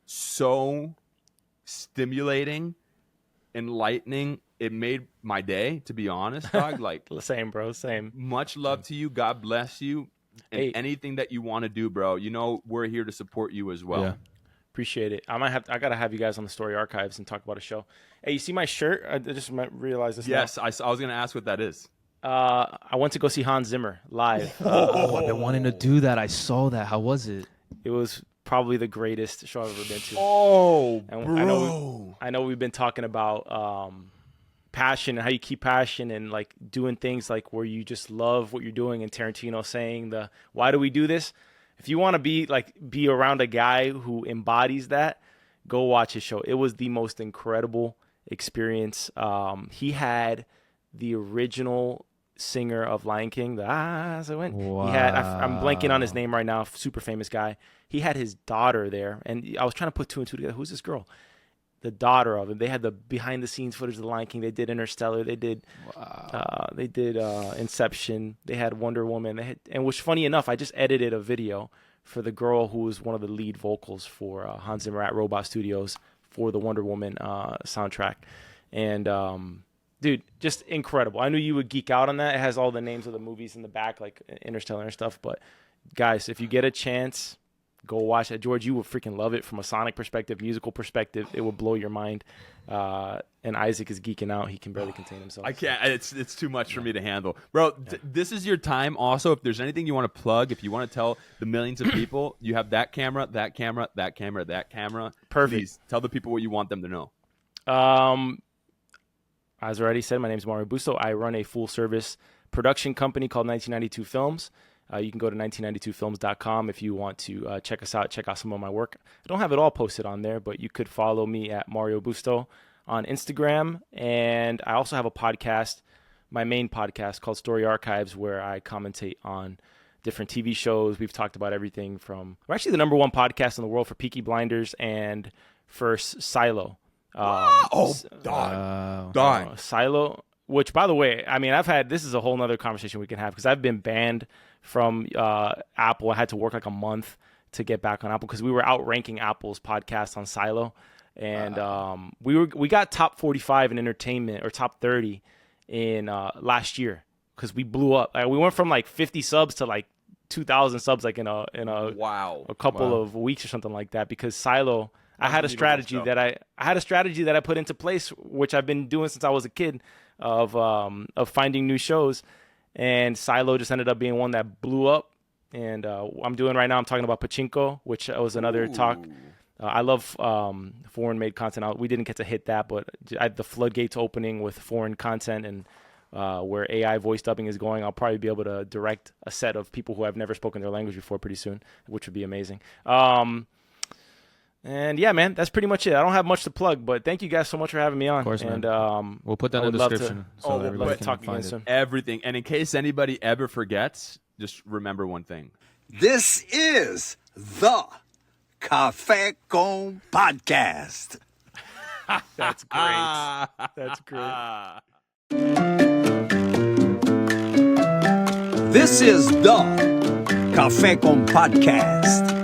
so stimulating, enlightening. It made my day, to be honest, dog. Like, Same, bro. Same. much love to you. God bless you. And Hey. anything that you want to do, bro, you know we're here to support you as well. Yeah. Appreciate it. I gotta have you guys on the Story Archives and talk about a show. Hey, you see my shirt? I just realized this. Yes, I was going to ask what that is. I went to go see Hans Zimmer live. Oh, I've been wanting to do that. I saw that. How was it? It was probably the greatest show I've ever been to. Oh, And bro. I know we've been talking about passion and how you keep passion and like doing things like where you just love what you're doing. And Tarantino saying why do we do this? If you want to be around a guy who embodies that, go watch his show. It was the most incredible experience. He had the original singer of Lion King. So when Wow. he had, I'm blanking on his name right now. Super famous guy. He had his daughter there, and I was trying to put two and two together. Who's this girl? The daughter of him. They had the behind the scenes footage of the Lion King. They did Interstellar. They did Inception. They had Wonder Woman. And which, funny enough, I just edited a video for the girl who was one of the lead vocals for Hans Zimmer at Robot Studios for the Wonder Woman soundtrack. And dude, just incredible. I knew you would geek out on that. It has all the names of the movies in the back, like Interstellar and stuff. But guys, if you get a chance, go watch it. George, you will freaking love it from a sonic perspective, musical perspective. It will blow your mind. And Isaac is geeking out. He can barely contain himself. I can't. It's too much for me to handle, bro. This is your time. Also, if there's anything you want to plug, if you want to tell the millions of people, you have that camera, that camera, that camera, that camera. Perfect. Please tell the people what you want them to know. As I already said, my name is Mario Busto. I run a full-service production company called 1992 Films. You can go to 1992films.com if you want to check us out, check out some of my work. I don't have it all posted on there, but you could follow me at Mario Busto on Instagram. And I also have a podcast, my main podcast called Story Archives, where I commentate on different TV shows. We've talked about everything from, we're actually the number one podcast in the world for Peaky Blinders and for Silo. Dog. Silo, which, by the way, I mean, this is a whole nother conversation we can have because I've been banned from Apple. I had to work like a month to get back on Apple because we were outranking Apple's podcast on Silo. And we got top 45 in entertainment or top 30 in last year because we blew up. Like, we went from like 50 subs to like 2,000 subs like in a a couple of weeks or something like that because Silo. I had a strategy that I put into place, which I've been doing since I was a kid, of finding new shows, and Silo just ended up being one that blew up. And I'm doing right now. I'm talking about Pachinko, which was another talk I love foreign made content. We didn't get to hit that, but the floodgates opening with foreign content and where AI voice dubbing is going, I'll probably be able to direct a set of people who have never spoken their language before pretty soon, which would be amazing. And yeah, man, that's pretty much it. I don't have much to plug, but thank you guys so much for having me on. Of course, and man. We'll put that in the description so everybody can find it. Everything. And in case anybody ever forgets, just remember one thing. This is the Café con Podcast. That's great. That's great. This is the Café con Podcast.